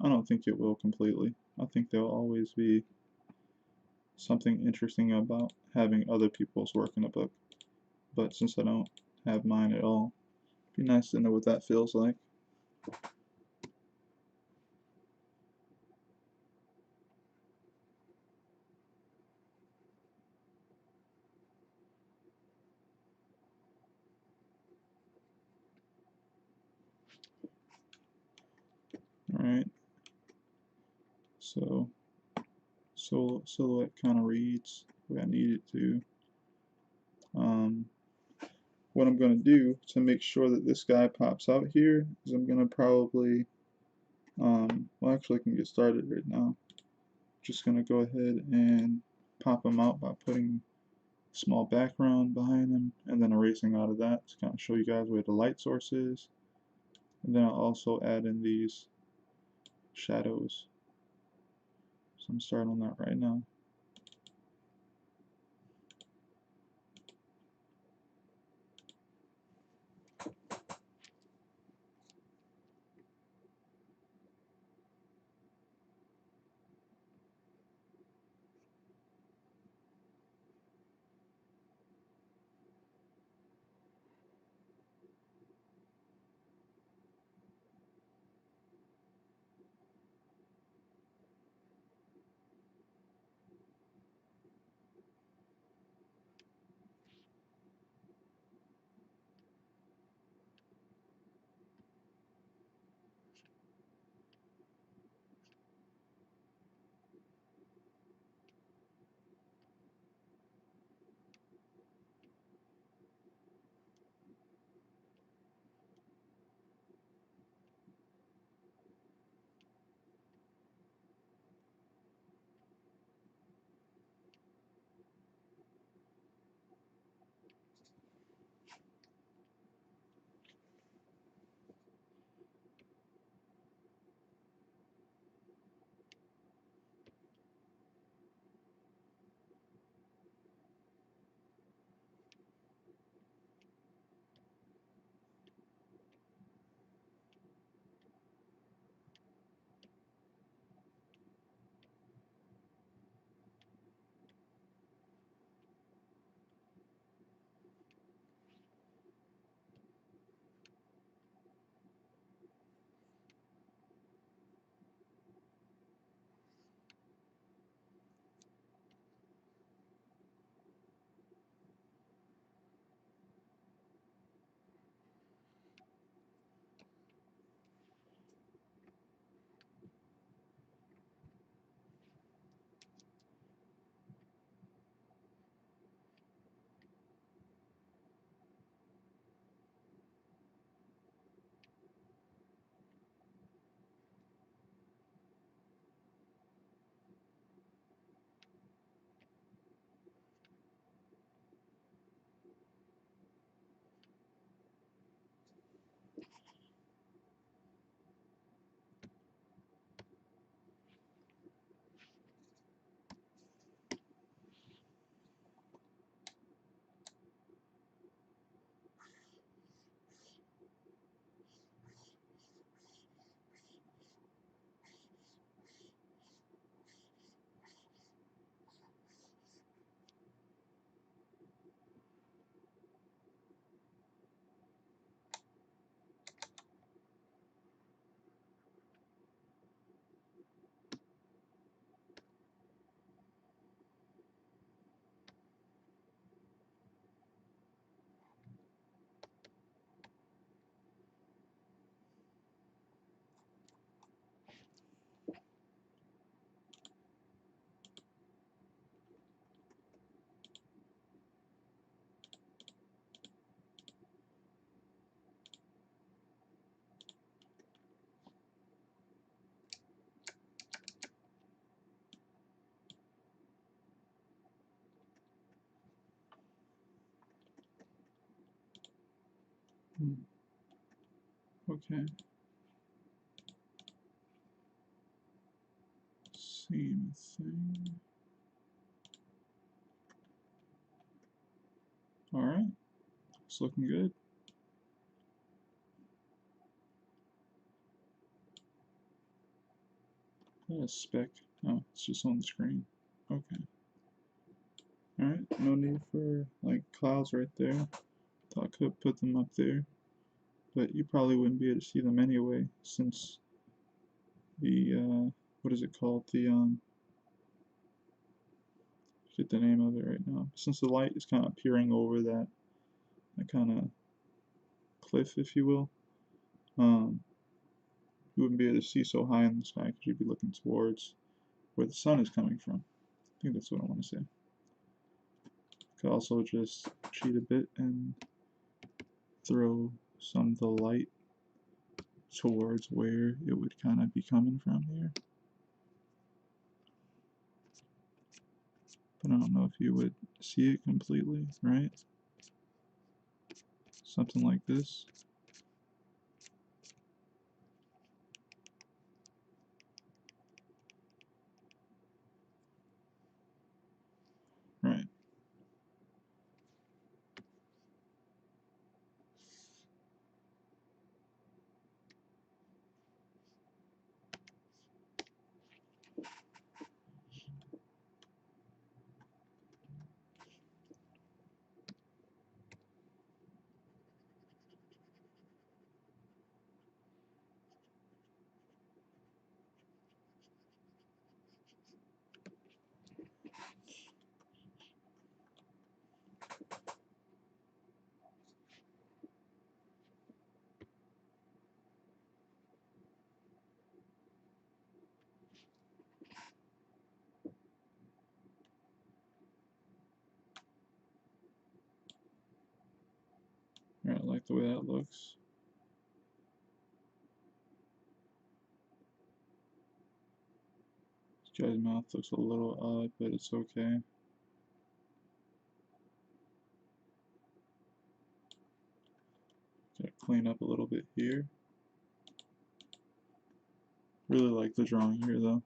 I don't think it will completely. I think there'll always be something interesting about having other people's work in a book. But since I don't have mine at all, it'd be nice to know what that feels like. Alright, so silhouette kind of reads the way I need it to. What I'm going to do to make sure that this guy pops out here is I'm going to probably, well actually I can get started right now. Just going to go ahead and pop him out by putting a small background behind him and then erasing out of that to kind of show you guys where the light source is. And then I'll also add in these shadows. So I'm starting on that right now. Okay. Same thing. Alright. It's looking good. Got a speck. Oh, it's just on the screen. Okay. Alright, no need for like clouds right there. Thought I could put them up there, but you probably wouldn't be able to see them anyway, since the what is it called? The forget the name of it right now. Since the light is kind of peering over that kind of cliff, if you will, you wouldn't be able to see so high in the sky because you'd be looking towards where the sun is coming from. I think that's what I want to say. Could also just cheat a bit and throw some of the light towards where it would kind of be coming from here. But I don't know if you would see it completely, right? Something like this. like the way that looks. This guy's mouth looks a little odd, but it's okay. Gotta clean up a little bit here. Really like the drawing here though.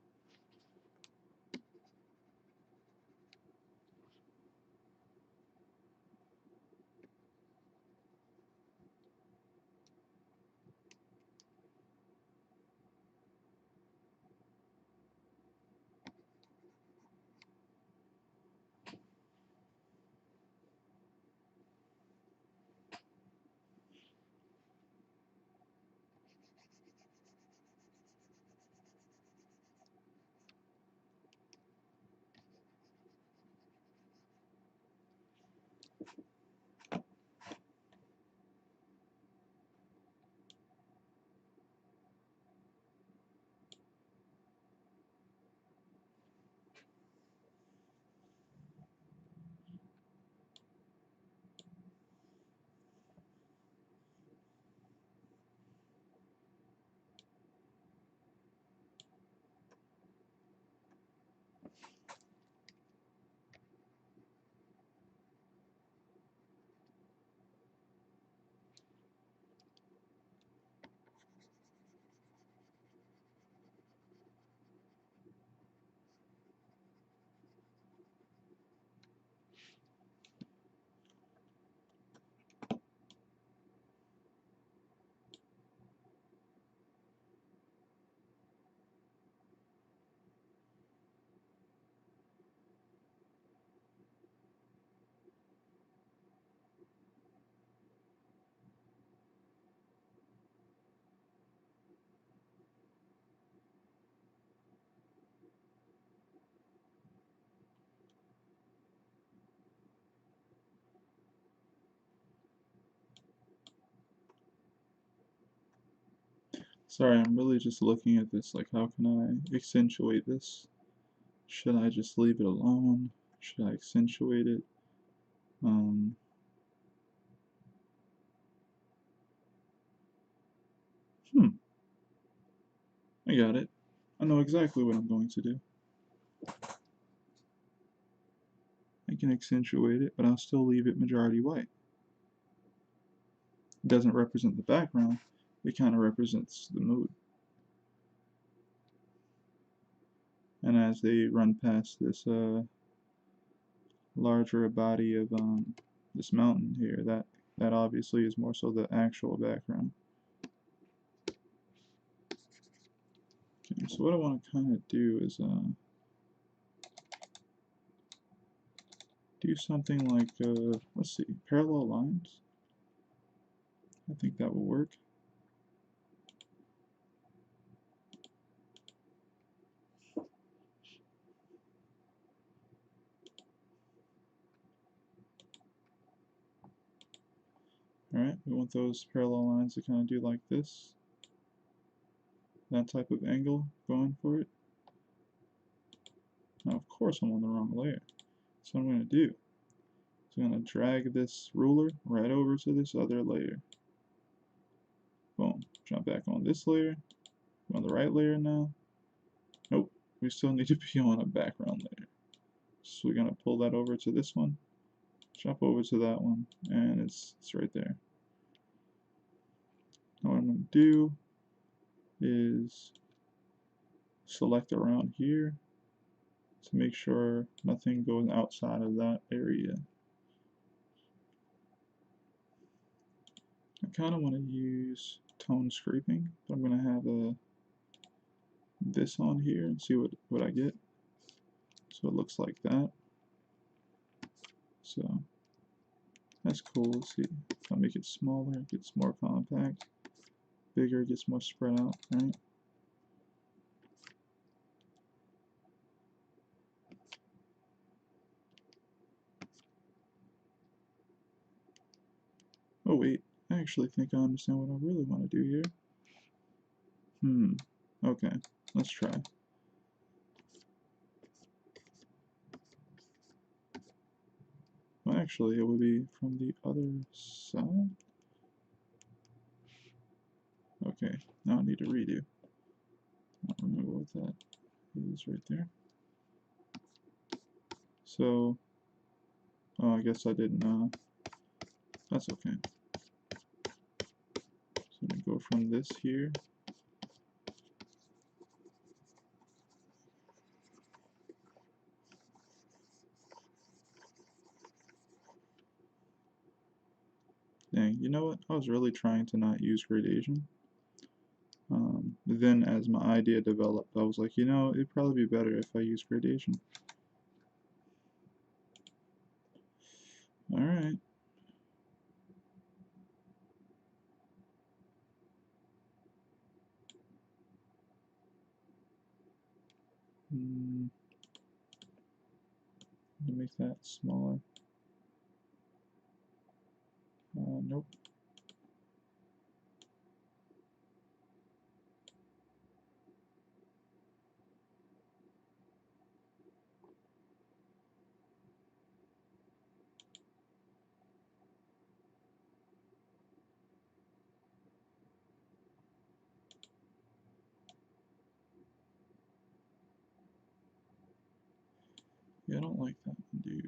Sorry, I'm really just looking at this, like how can I accentuate this? Should I just leave it alone? Should I accentuate it? Um, hmm, I got it. I know exactly what I'm going to do. I can accentuate it, but I'll still leave it majority white. It doesn't represent the background, it kind of represents the mood. And as they run past this larger body of this mountain here, that obviously is more so the actual background. Okay, so what I want to kind of do is do something like, let's see, parallel lines. I think that will work. Alright, we want those parallel lines to kind of do like this. That type of angle, going for it. Now, of course, I'm on the wrong layer. So what I'm going to do is I'm going to drag this ruler right over to this other layer. Boom. Jump back on this layer. We're on the right layer now. Nope. We still need to be on a background layer. So we're going to pull that over to this one. Jump over to that one. And it's right there. Now what I'm going to do is select around here to make sure nothing goes outside of that area. I kind of want to use tone scraping, but I'm going to have this on here and see what I get. So it looks like that. So that's cool. Let's see. If I make it smaller, it gets more compact. Bigger, it gets more spread out, right? Oh wait, I actually think I understand what I really want to do here. Okay, let's try. Well, actually, it would be from the other side. Okay, now I need to redo. I don't remember what that is right there. So, oh, I guess I didn't, that's okay. So we go from this here. Dang, you know what? I was really trying to not use gradation. But then as my idea developed, I was like, you know, it'd probably be better if I use gradation. Alright. Make that smaller. Nope. Yeah, I don't like that. Do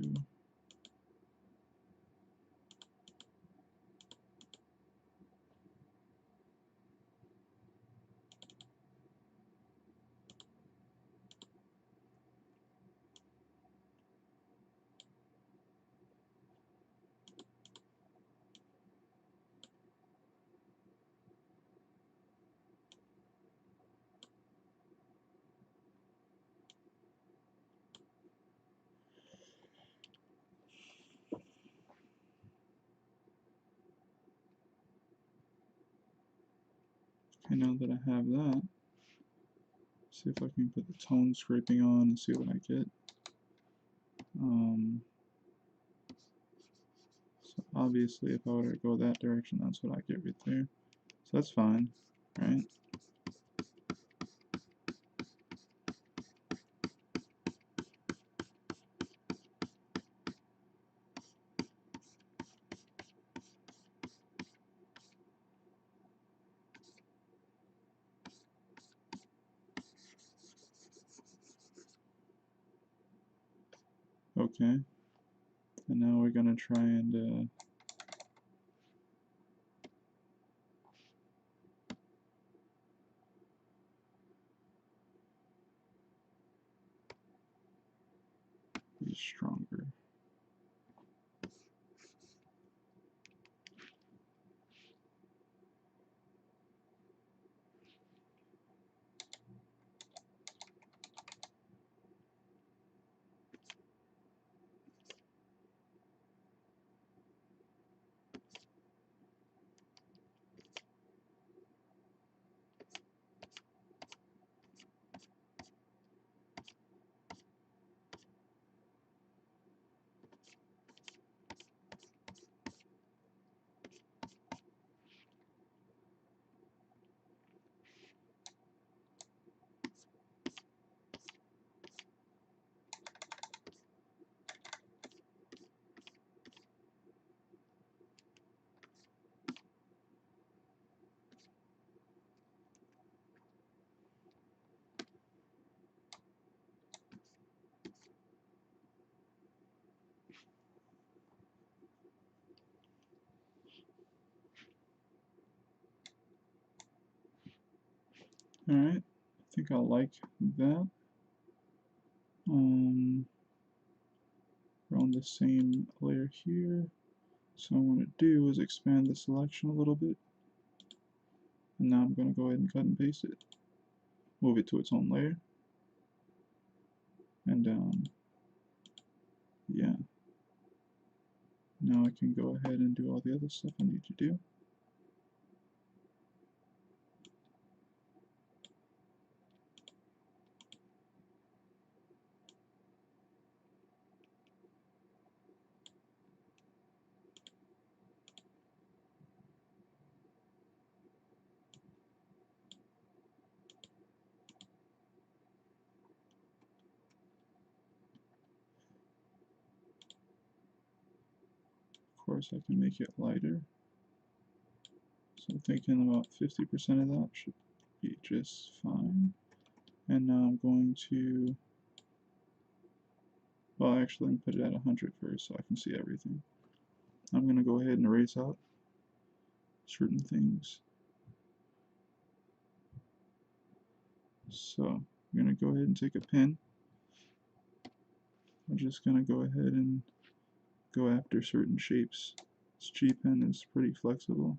okay, now that I have that, see if I can put the tone scraping on and see what I get. So obviously if I were to go that direction, that's what I get right there. So that's fine, right? Okay. And now we're gonna try and be stronger. Alright, I think I like that. We're on the same layer here. So what I'm going to do is expand the selection a little bit. And now I'm going to go ahead and cut and paste it. Move it to its own layer. And yeah. Now I can go ahead and do all the other stuff I need to do. Of course I can make it lighter. So thinking about 50% of that should be just fine. And now I'm going to, well actually let me put it at 100 first so I can see everything. I'm going to go ahead and erase out certain things. So I'm going to go ahead and take a pen. I'm just going to go ahead and go after certain shapes. This G pen is pretty flexible.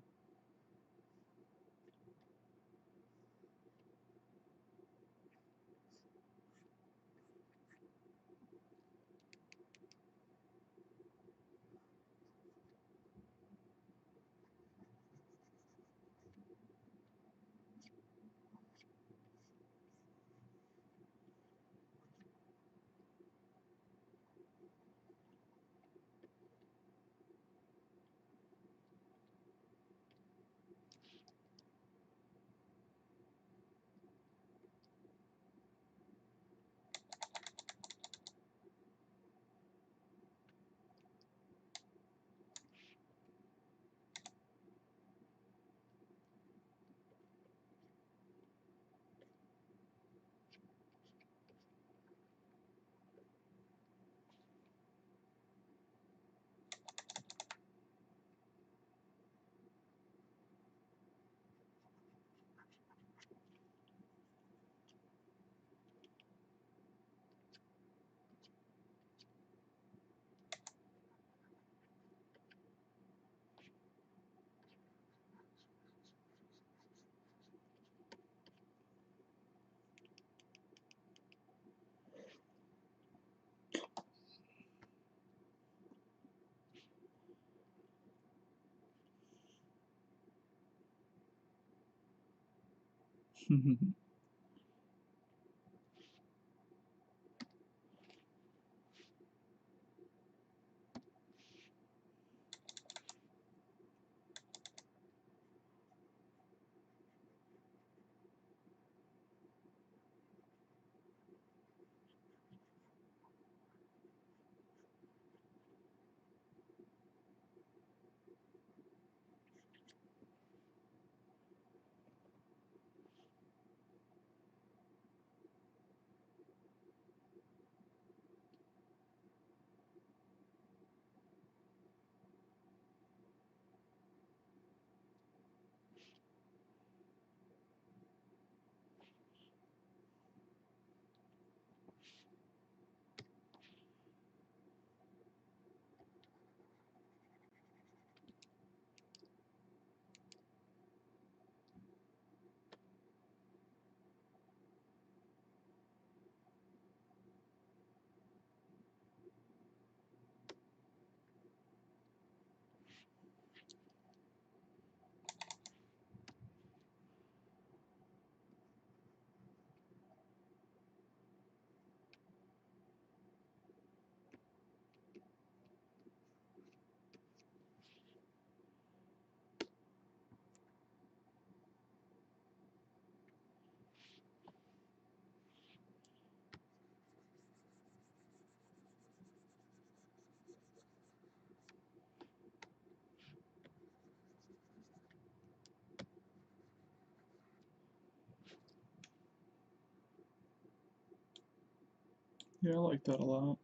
Yeah, I like that a lot.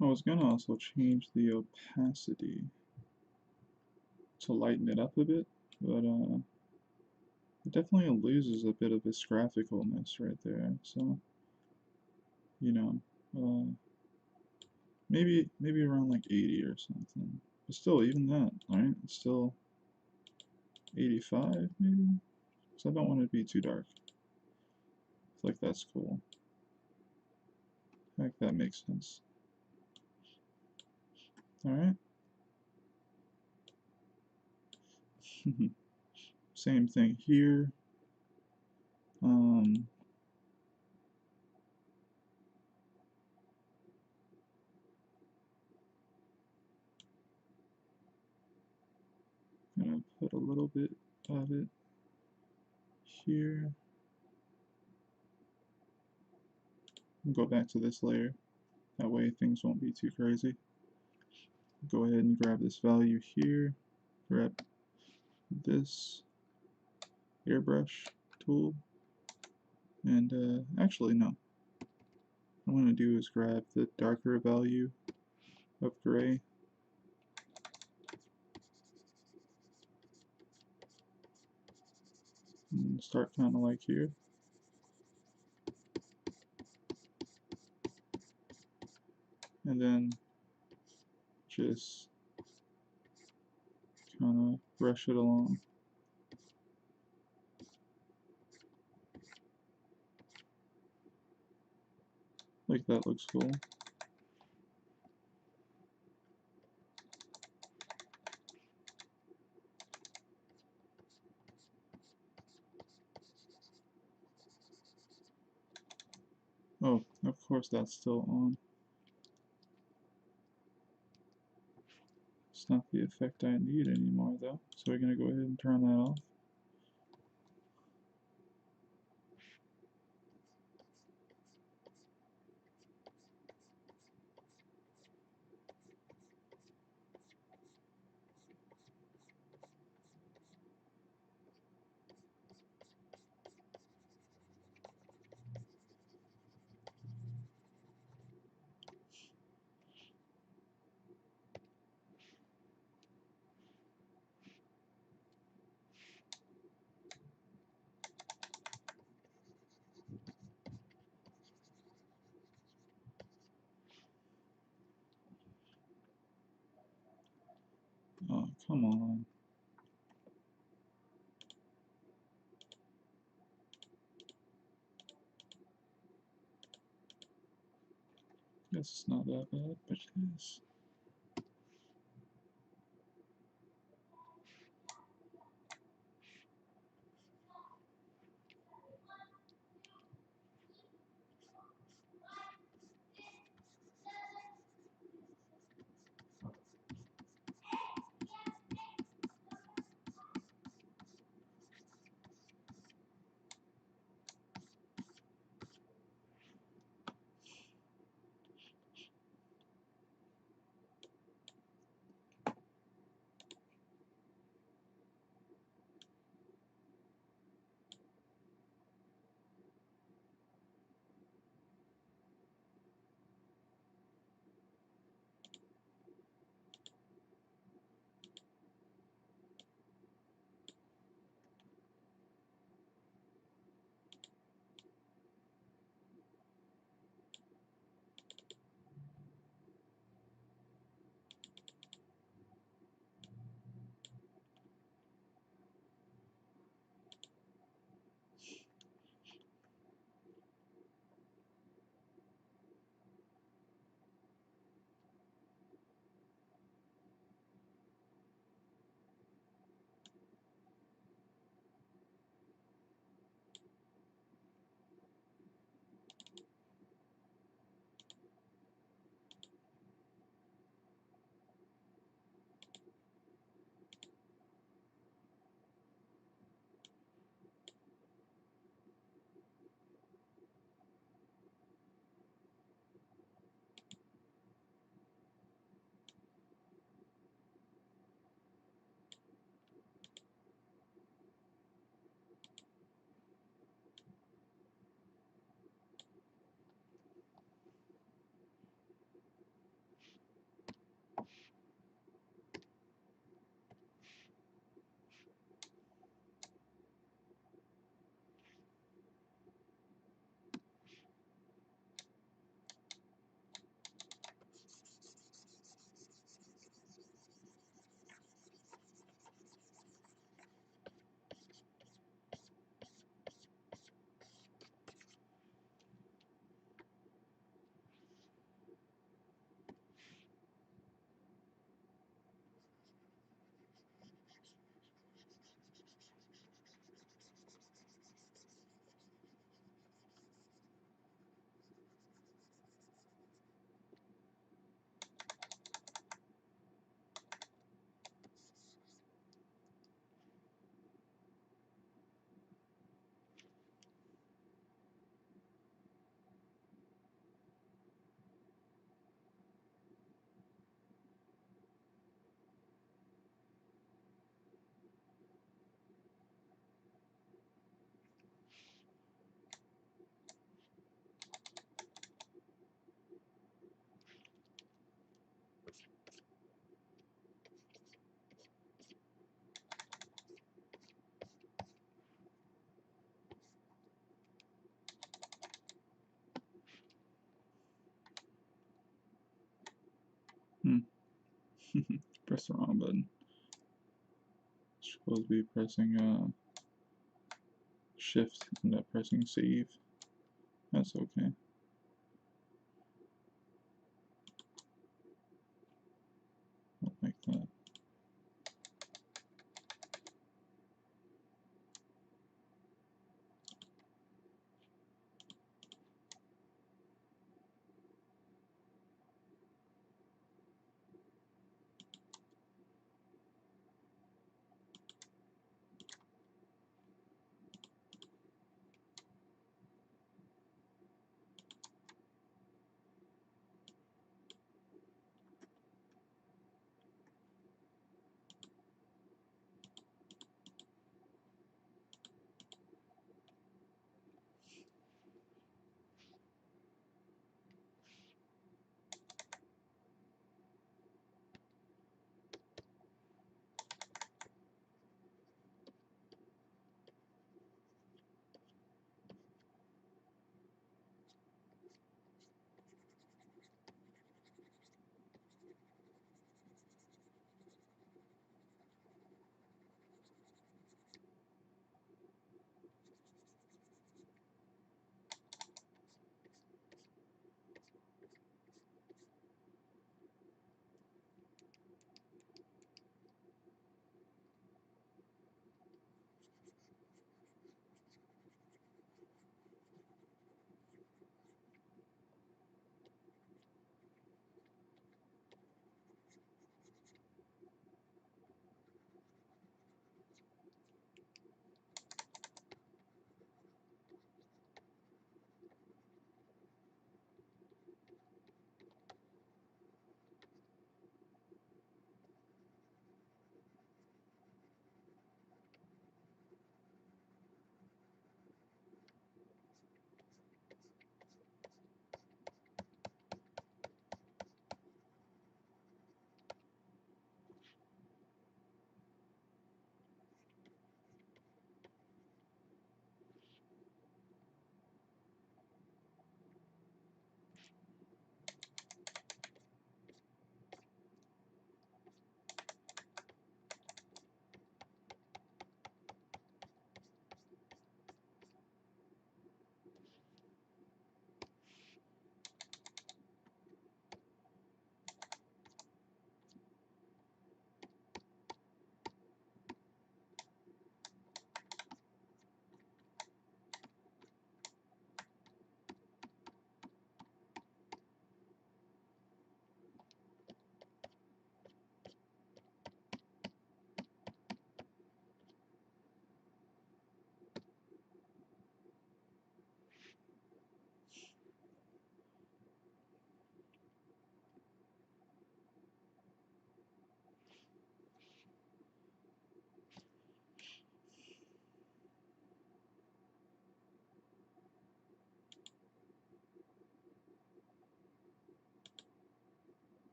I was gonna also change the opacity to lighten it up a bit, but it definitely loses a bit of its graphicalness right there. So, you know, maybe around like 80 or something. But still, even that, right? It's still 85 maybe? Because I don't want it to be too dark. I feel like that's cool. I think that makes sense. Alright. Same thing here. Um, gonna put a little bit of it here. Go back to this layer. That way things won't be too crazy. go ahead and grab this value here, grab this airbrush tool, and actually no. What I'm going to do is grab the darker value of gray and start kind of like here. And then just kind of brush it along. Like that looks cool. Oh, of course that's still on. It's not the effect I need anymore though, so we're going to go ahead and turn that off. Oh, come on. Guess it's not that bad, but it is. Press the wrong button. Supposed to be pressing shift and not pressing save. That's okay. Like that.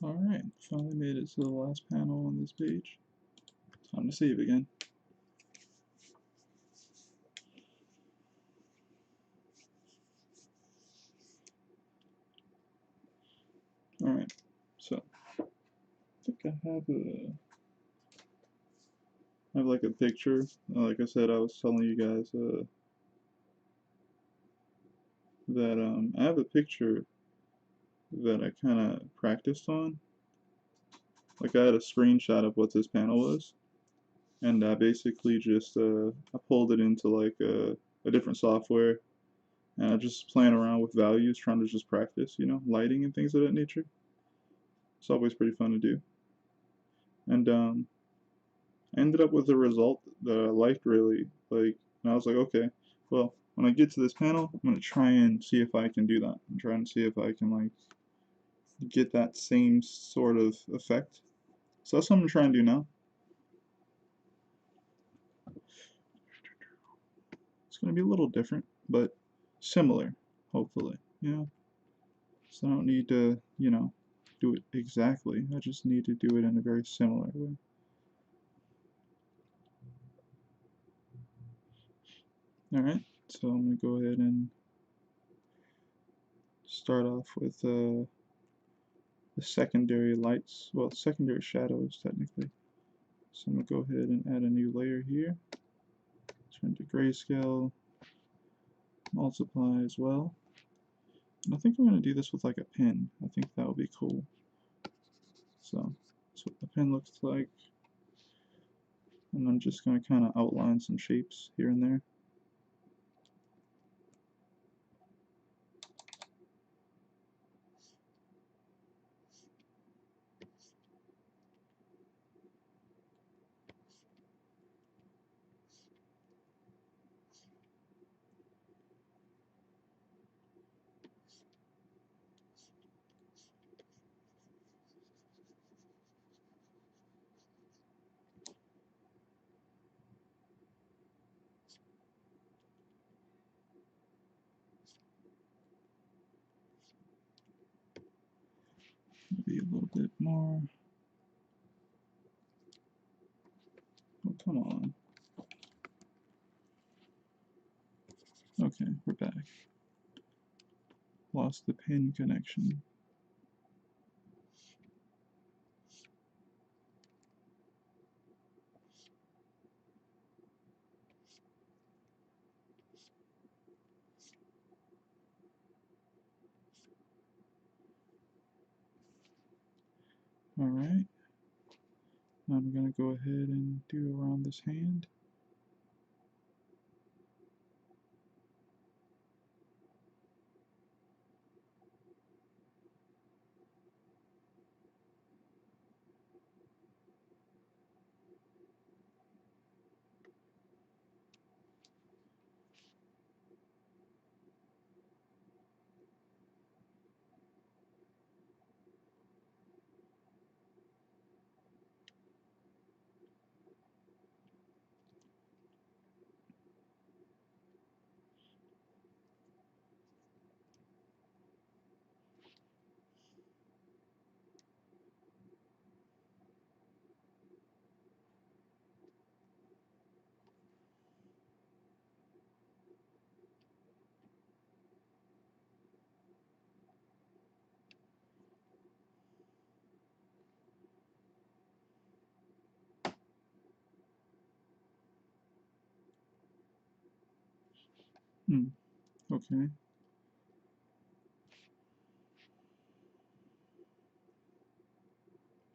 Alright, finally made it to the last panel on this page. Time to save again. Alright, so I think I have like a picture. Like I said, I was telling you guys that I have a picture that I kind of practiced on. Like I had a screenshot of what this panel was, and I basically just I pulled it into like a different software, and I just playing around with values, trying to just practice, you know, lighting and things of that nature. It's always pretty fun to do, and I ended up with a result that I liked really, like, and I was like, okay, well, when I get to this panel, I'm gonna try and see if I can do that. I'm trying to see if I can like get that same sort of effect. So that's what I'm trying to do now. It's gonna be a little different, but similar, hopefully. You know, so I don't need to, you know, do it exactly. I just need to do it in a very similar way. All right, so I'm gonna go ahead and start off with the secondary lights, well, secondary shadows technically. So I'm gonna go ahead and add a new layer here. Turn to grayscale, multiply as well. And I think I'm gonna do this with like a pen. I think that would be cool. So that's what the pen looks like. And I'm just gonna kind of outline some shapes here and there. Maybe a little bit more. Oh, come on. Okay, we're back. Lost the pin connection. Alright. I'm gonna go ahead and do around this hand. Okay.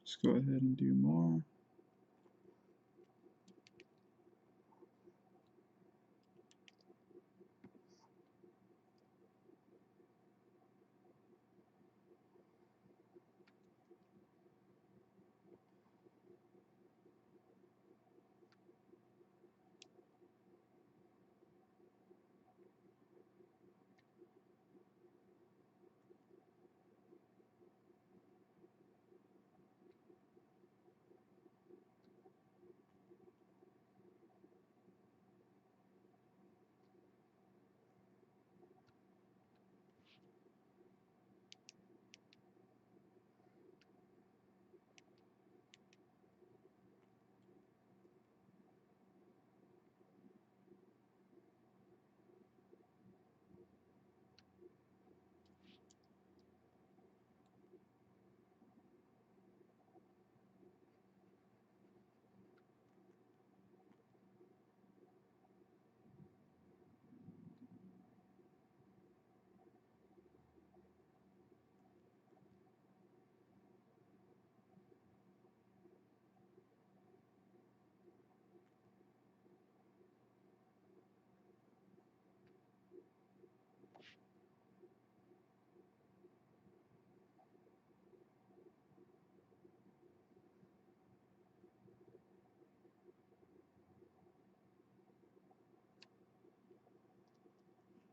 Let's go ahead and do more.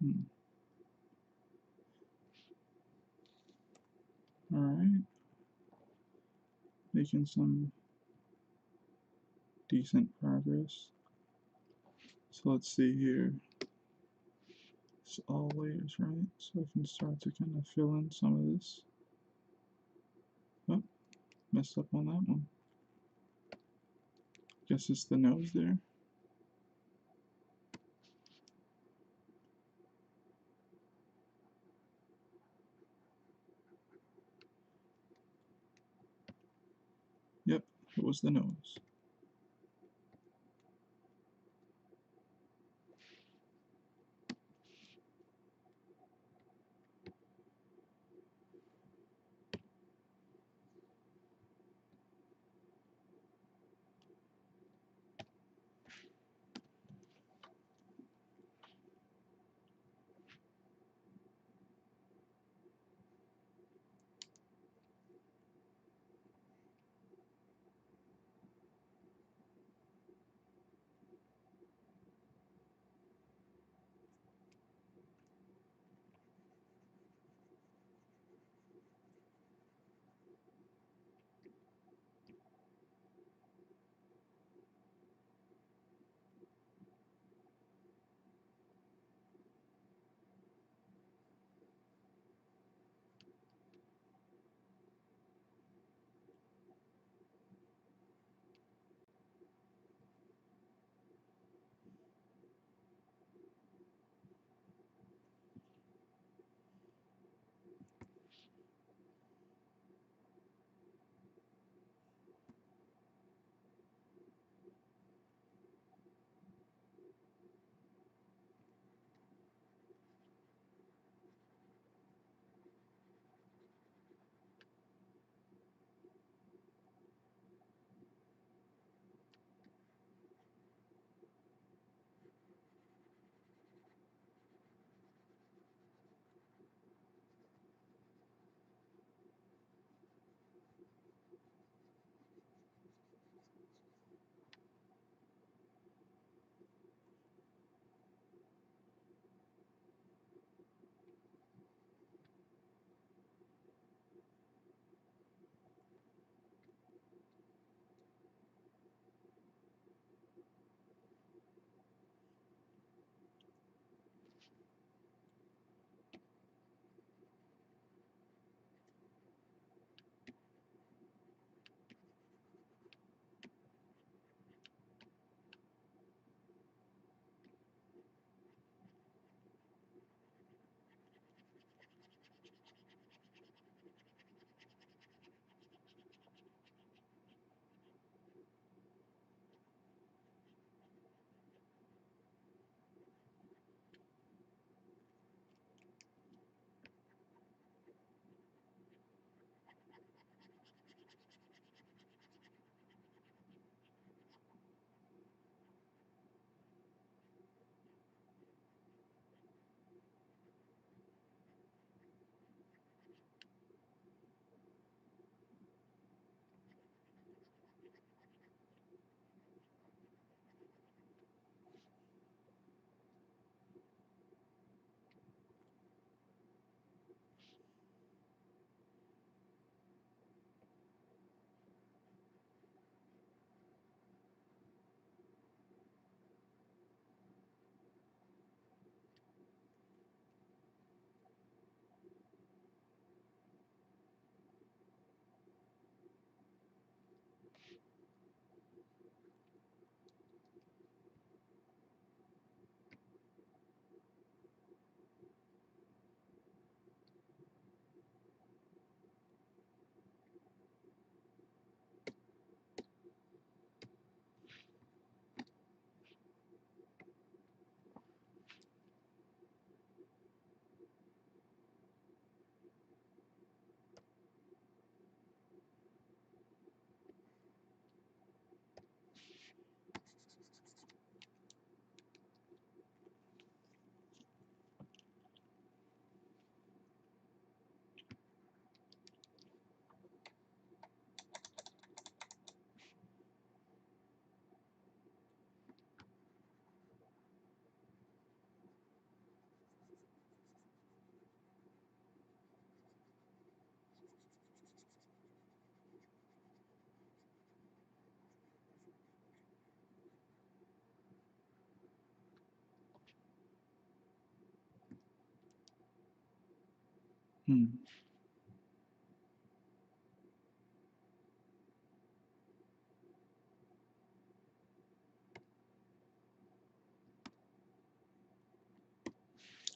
Hmm. Alright, making some decent progress. So let's see here. It's all layers, right? So I can start to kind of fill in some of this. Oh, messed up on that one. Guess it's the nose there. Yep, it was the nose. Hmm.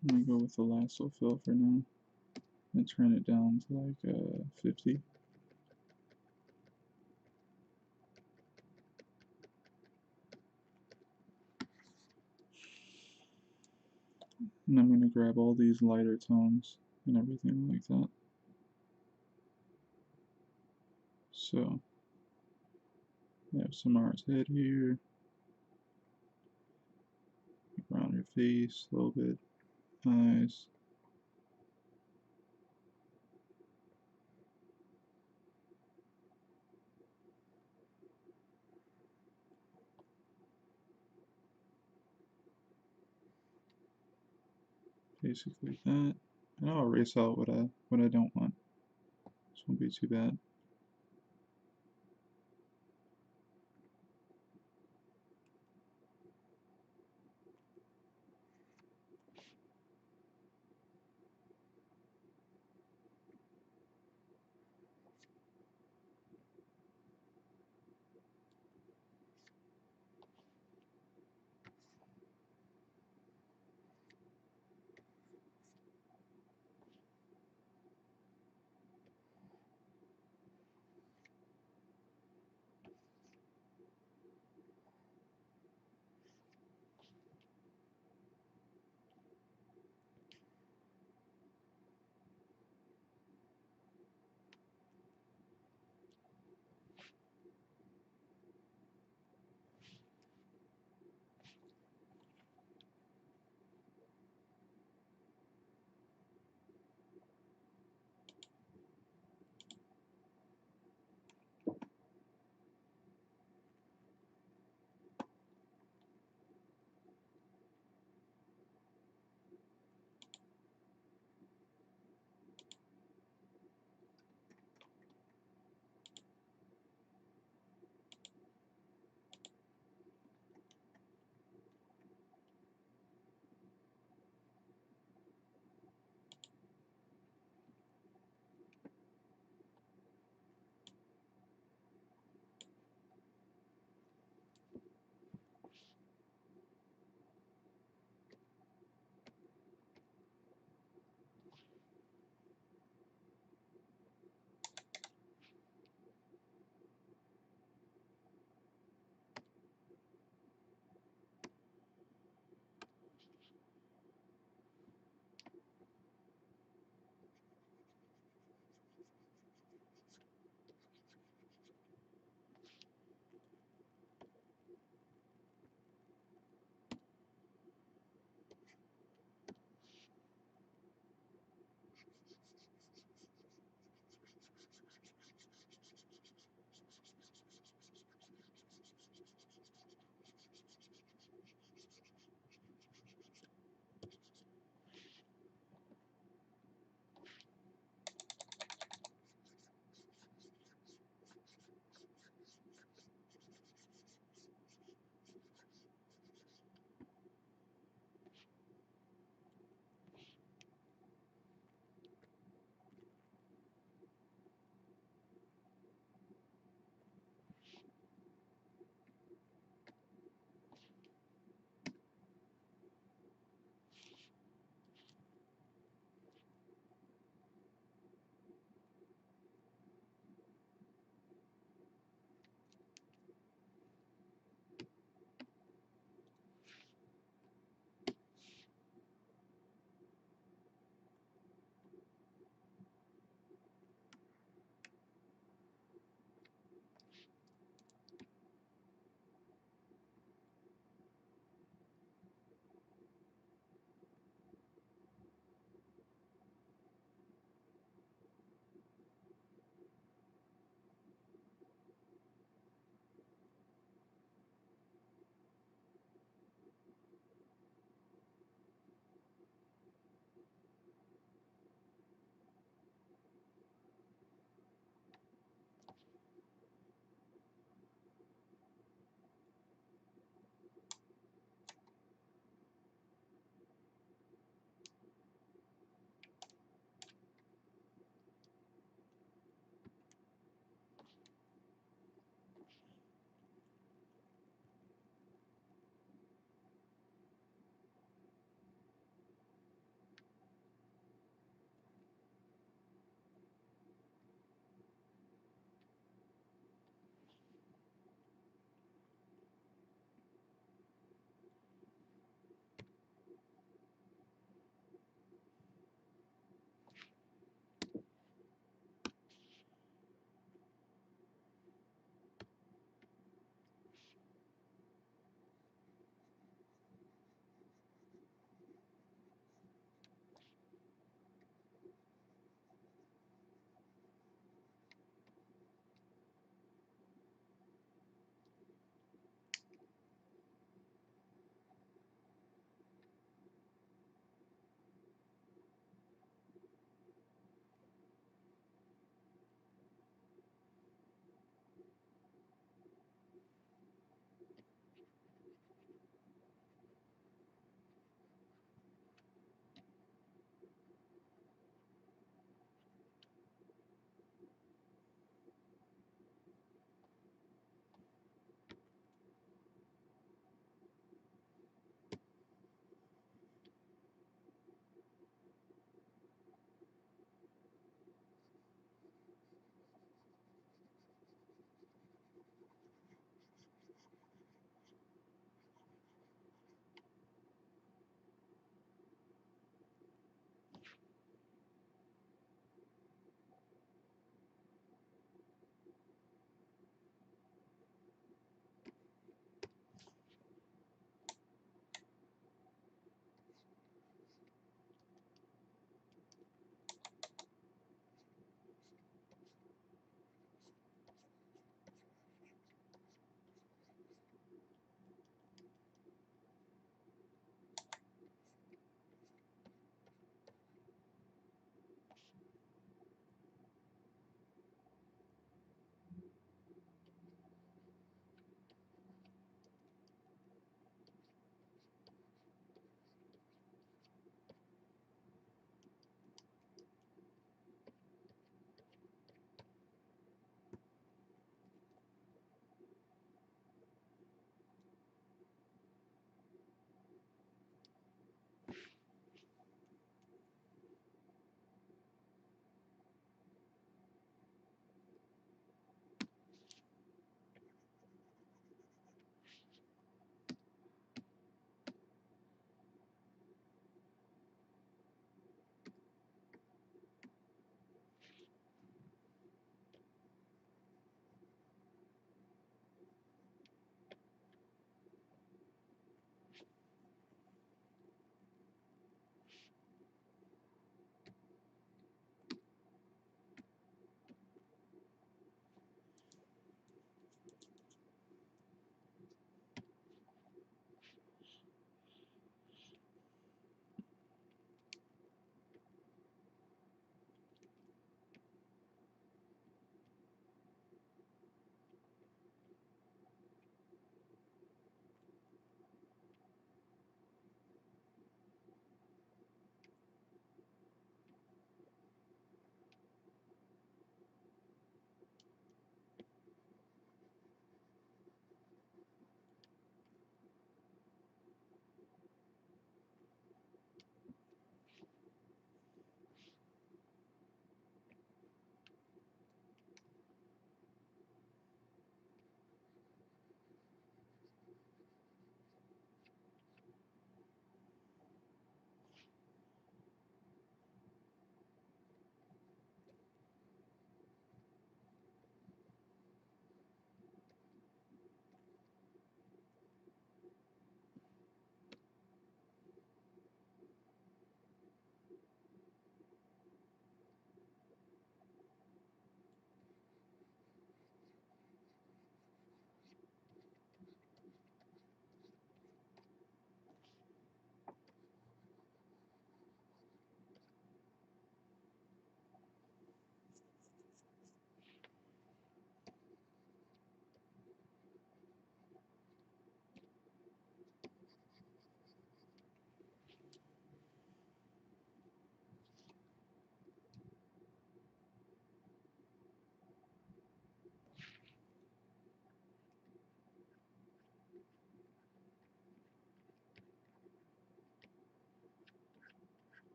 I'm gonna go with the lasso fill for now and turn it down to like 50. And I'm gonna grab all these lighter tones and everything like that. So, I have Samara's head here, around her face a little bit, eyes. Basically that. And I'll erase out what I don't want. This won't be too bad.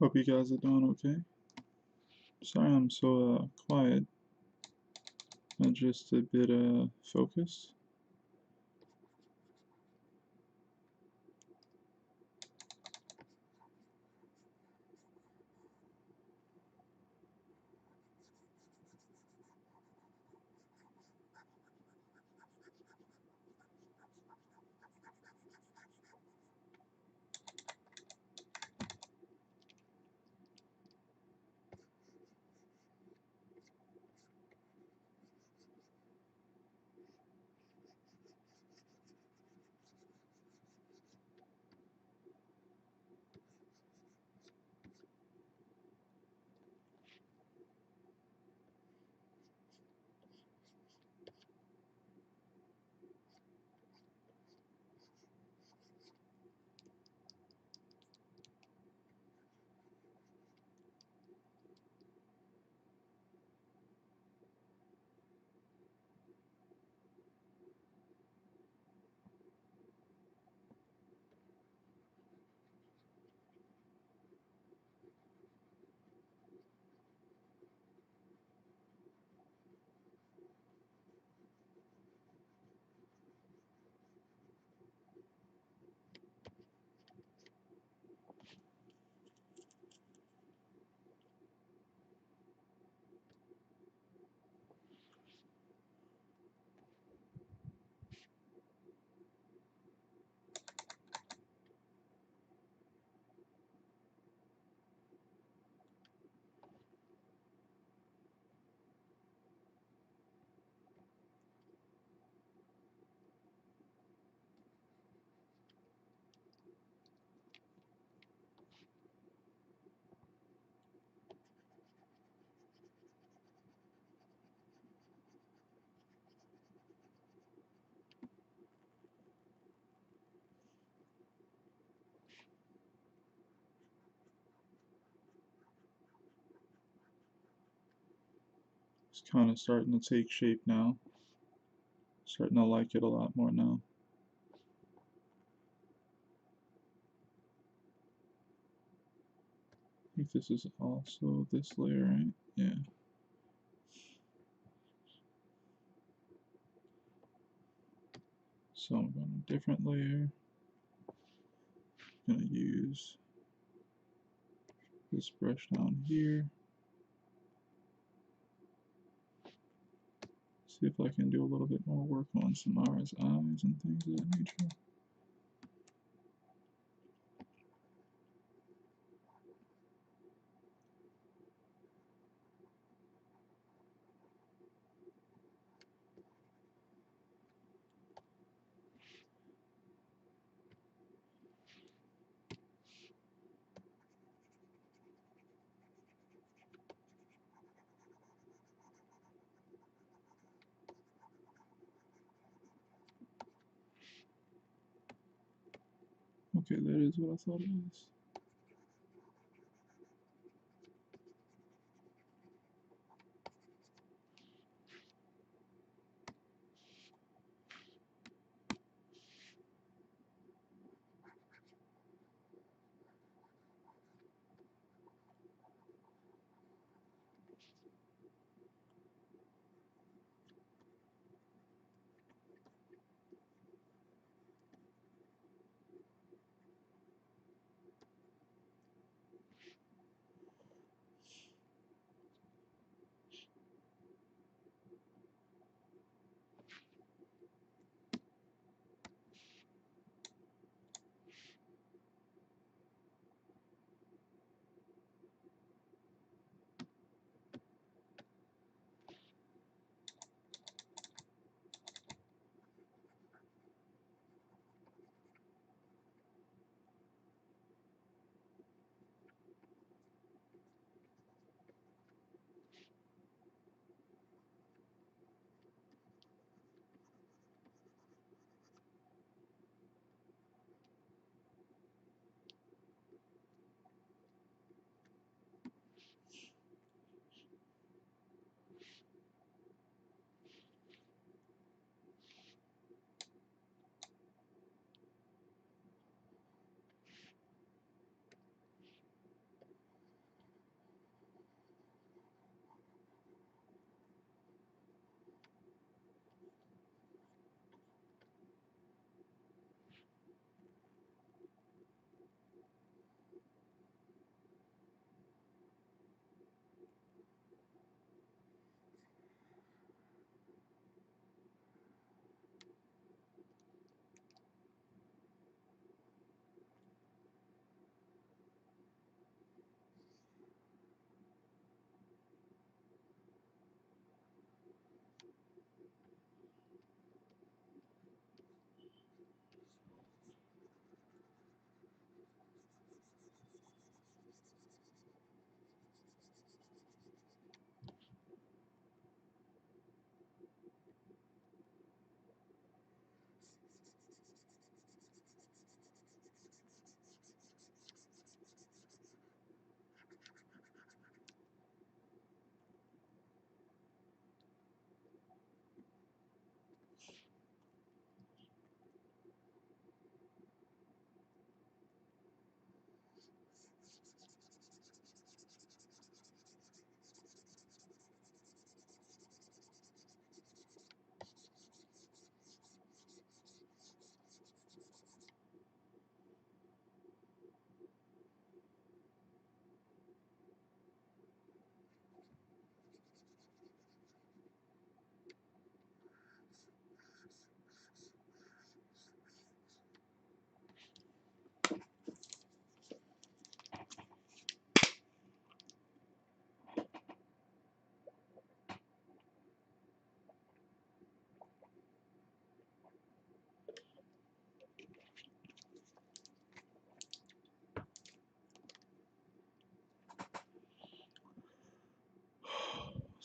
Hope you guys are doing okay. Sorry I'm so quiet. I'm just a bit focused. It's kind of starting to take shape now. Starting to like it a lot more now. I think this is also this layer, right? Yeah. So I'm going to a different layer. I'm going to use this brush down here. See if I can do a little bit more work on Samara's eyes and things of that nature. Okay, that is what I thought it was.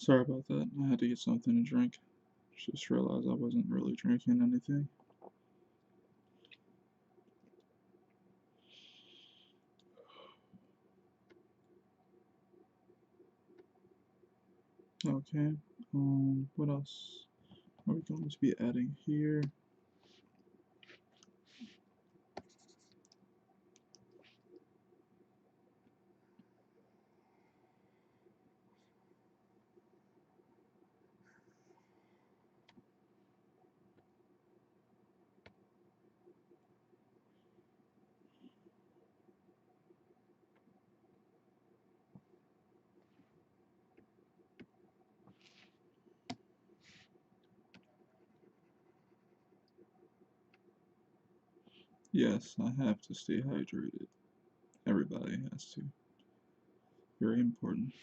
Sorry about that. I had to get something to drink. Just realized I wasn't really drinking anything. Okay. What else are we going to be adding here? Yes, I have to stay hydrated. Everybody has to. Very important.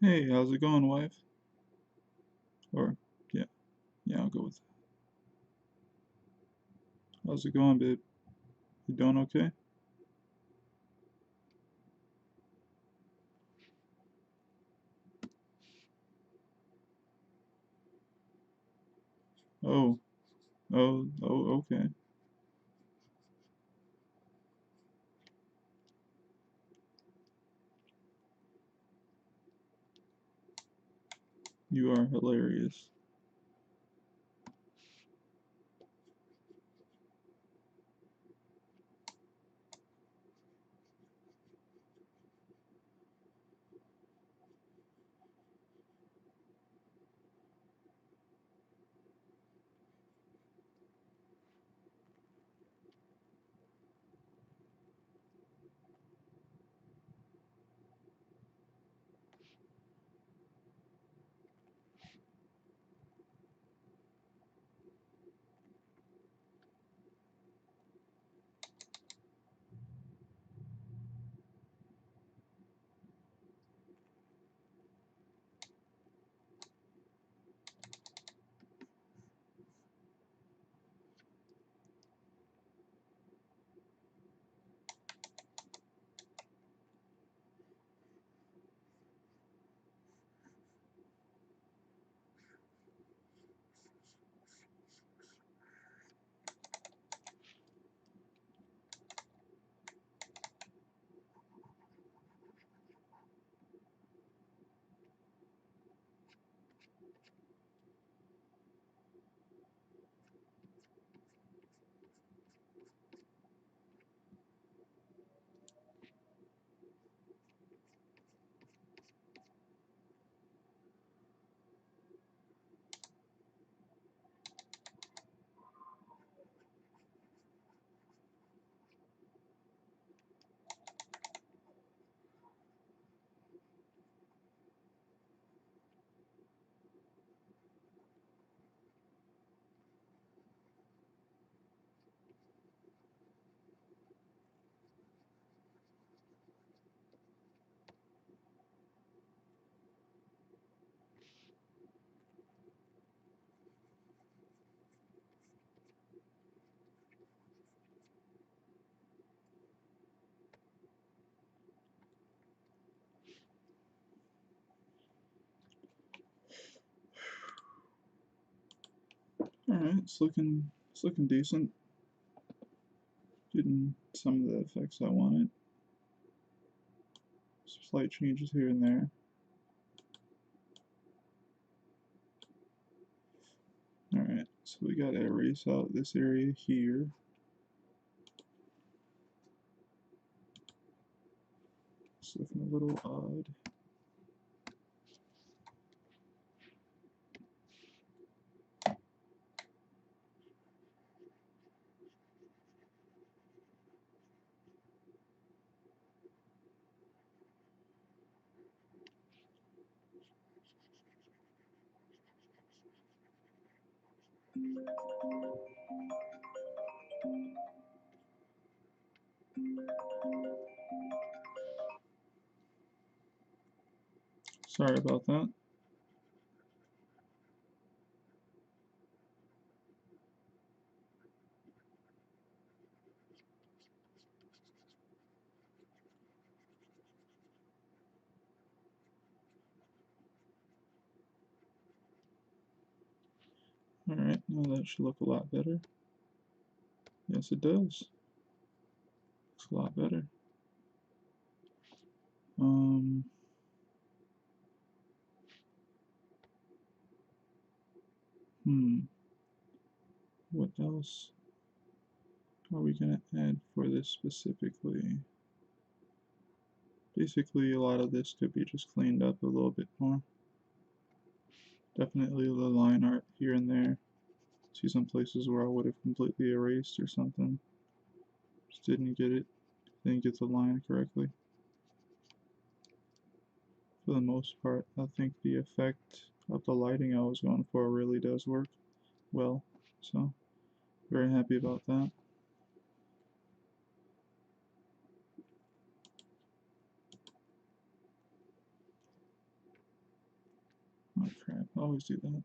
Hey, how's it going, wife? Or, yeah, yeah, I'll go with that. How's it going, babe? You doing okay? Oh, okay. You are hilarious. Alright, it's looking decent. Getting some of the effects I wanted. Slight changes here and there. Alright, so we gotta erase out this area here. It's looking a little odd. Sorry about that. Alright, now that should look a lot better. Yes, it does. Looks a lot better. Um, what else are we gonna add for this specifically? Basically, a lot of this could be just cleaned up a little bit more. Definitely the line art here and there. See some places where I would have completely erased or something. Just didn't get it. Didn't get the line correctly. For the most part, I think the effect of the lighting I was going for really does work well. So, very happy about that. crap, I always do that.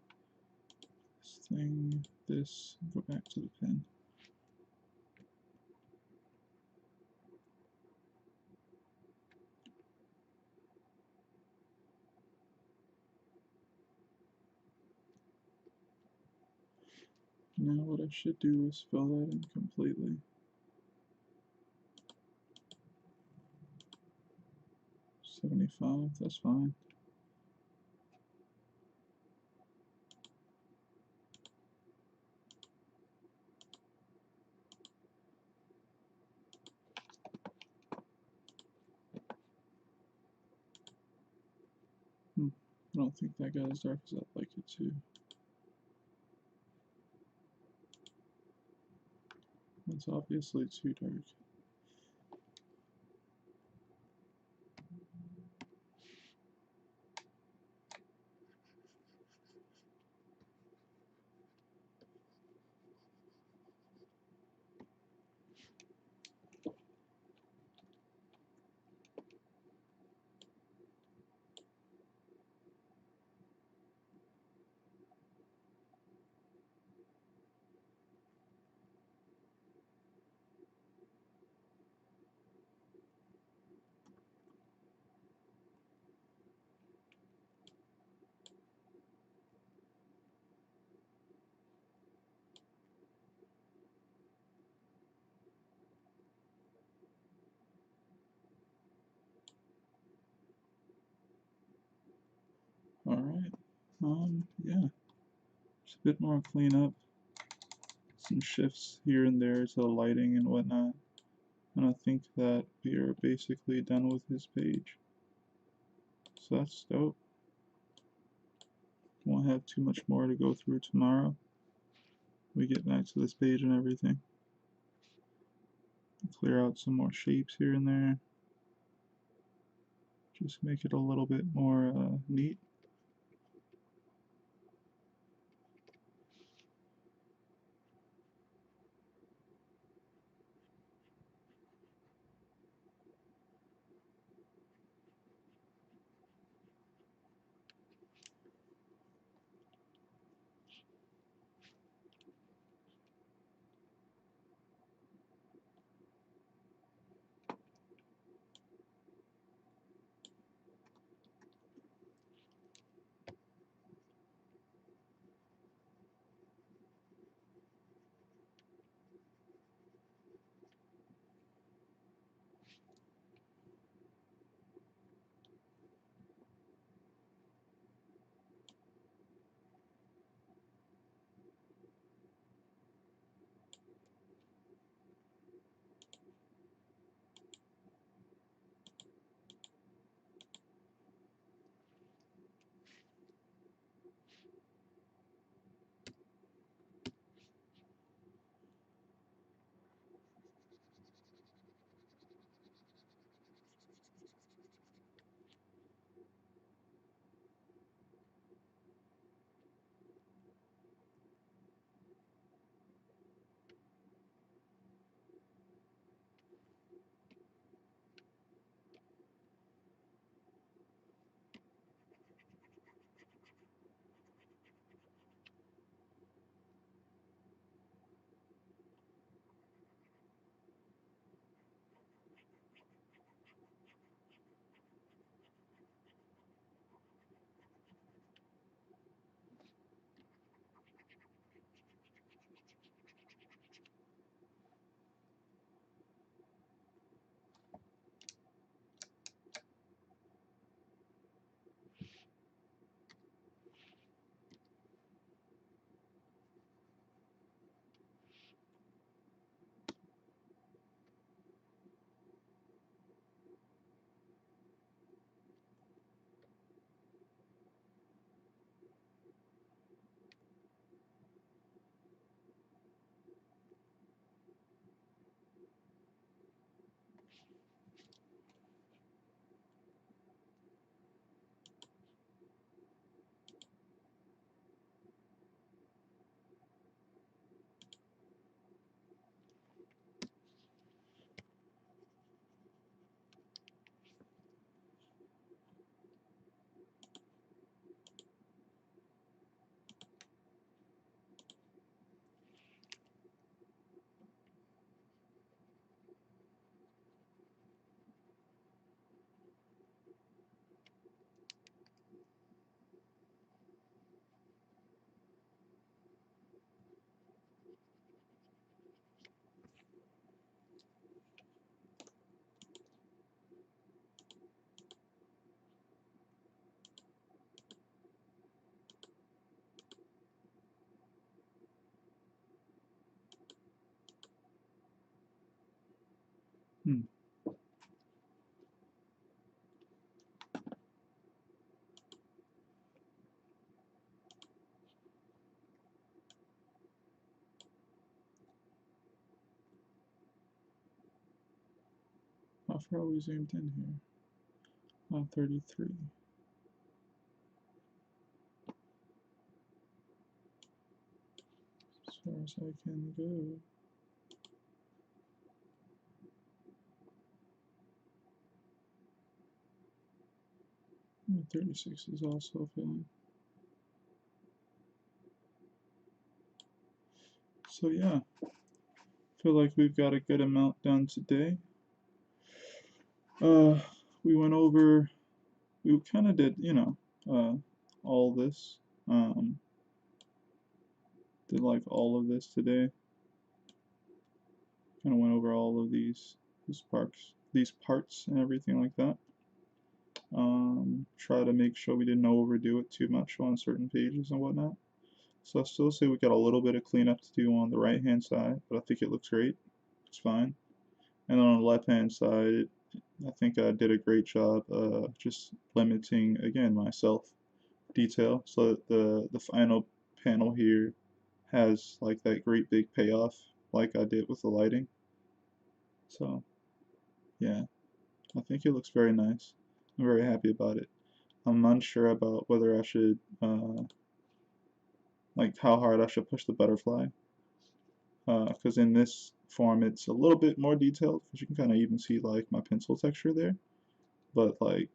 This thing, this, go back to the pen. Now what I should do is fill that in completely. 75, that's fine. I don't think that got as dark as I'd like it to. That's obviously too dark. Alright, yeah, just a bit more cleanup, some shifts here and there to the lighting and whatnot, and I think that we are basically done with this page. So that's dope. Won't have too much more to go through tomorrow. We get back to this page and everything. Clear out some more shapes here and there. Just make it a little bit more neat. Hmm. How far are we zoomed in here? 33. As far as I can go. 36 is also fine. So yeah, feel like we've got a good amount done today. We went over, we kind of did, all this. Did like all of this today. Kind of went over all of these parts and everything like that. Try to make sure we didn't overdo it too much on certain pages and whatnot. So I still say we got a little bit of cleanup to do on the right hand side, but I think it looks great. It's fine. And then on the left hand side, I think I did a great job just limiting, again, my self detail so that the final panel here has like that great big payoff like I did with the lighting. So yeah, I think it looks very nice. I'm very happy about it. I'm unsure about whether I should like how hard I should push the butterfly, because in this form it's a little bit more detailed because you can kind of even see like my pencil texture there, but like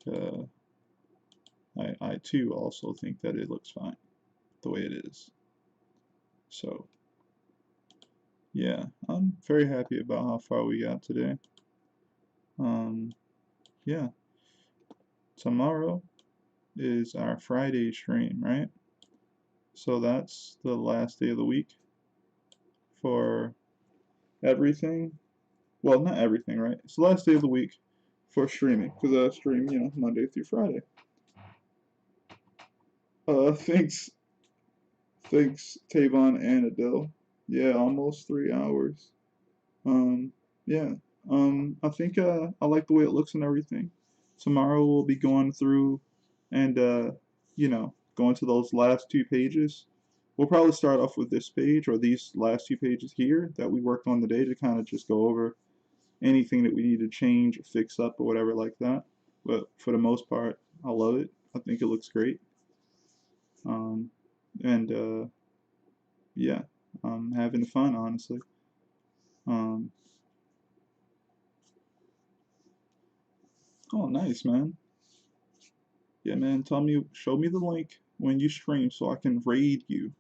I too also think that it looks fine the way it is. So yeah, I'm very happy about how far we got today. Yeah, tomorrow is our Friday stream, right? So that's the last day of the week for everything. Well, not everything, right? It's the last day of the week for streaming because I stream, Monday through Friday. Thanks, Tavon and Adele. Yeah, almost 3 hours. Um, yeah. I think I like the way it looks and everything. Tomorrow we'll be going through and going to those last two pages. We'll probably start off with this page or these last two pages here that we worked on today to kind of just go over anything that we need to change or fix up or whatever like that. But for the most part, I love it. I think it looks great. And yeah, I'm having fun, honestly. Um, oh, nice, man. Yeah, man, show me the link when you stream so I can raid you.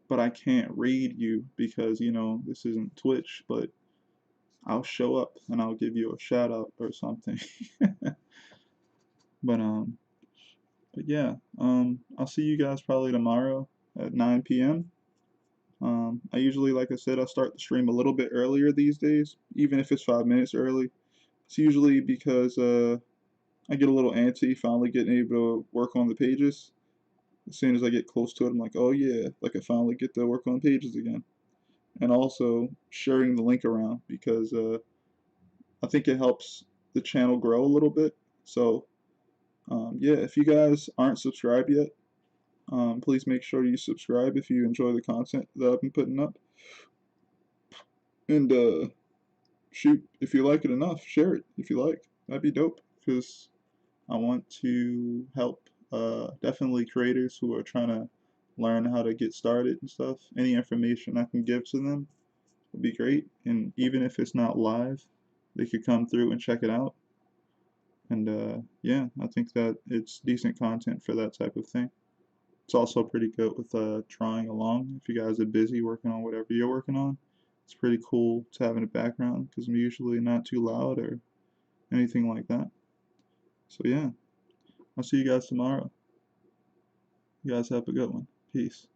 But I can't raid you because, this isn't Twitch, but I'll show up and I'll give you a shout out or something. But yeah, I'll see you guys probably tomorrow at 9 p.m. I usually, like I said, I start the stream a little bit earlier these days, even if it's 5 minutes early. It's usually because I get a little antsy finally getting able to work on the pages. As soon as I get close to it, I'm like, oh yeah, like I finally get to work on pages again. And also sharing the link around because I think it helps the channel grow a little bit. So yeah, if you guys aren't subscribed yet, please make sure you subscribe if you enjoy the content that I've been putting up. And shoot, if you like it enough, share it if you like. That'd be dope because I want to help definitely creators who are trying to learn how to get started and stuff. Any information I can give to them would be great. And even if it's not live, they could come through and check it out. And yeah, I think that it's decent content for that type of thing. It's also pretty good with drawing along. If you guys are busy working on whatever you're working on, it's pretty cool to have in the background because I'm usually not too loud or anything like that. So yeah, I'll see you guys tomorrow. You guys have a good one. Peace.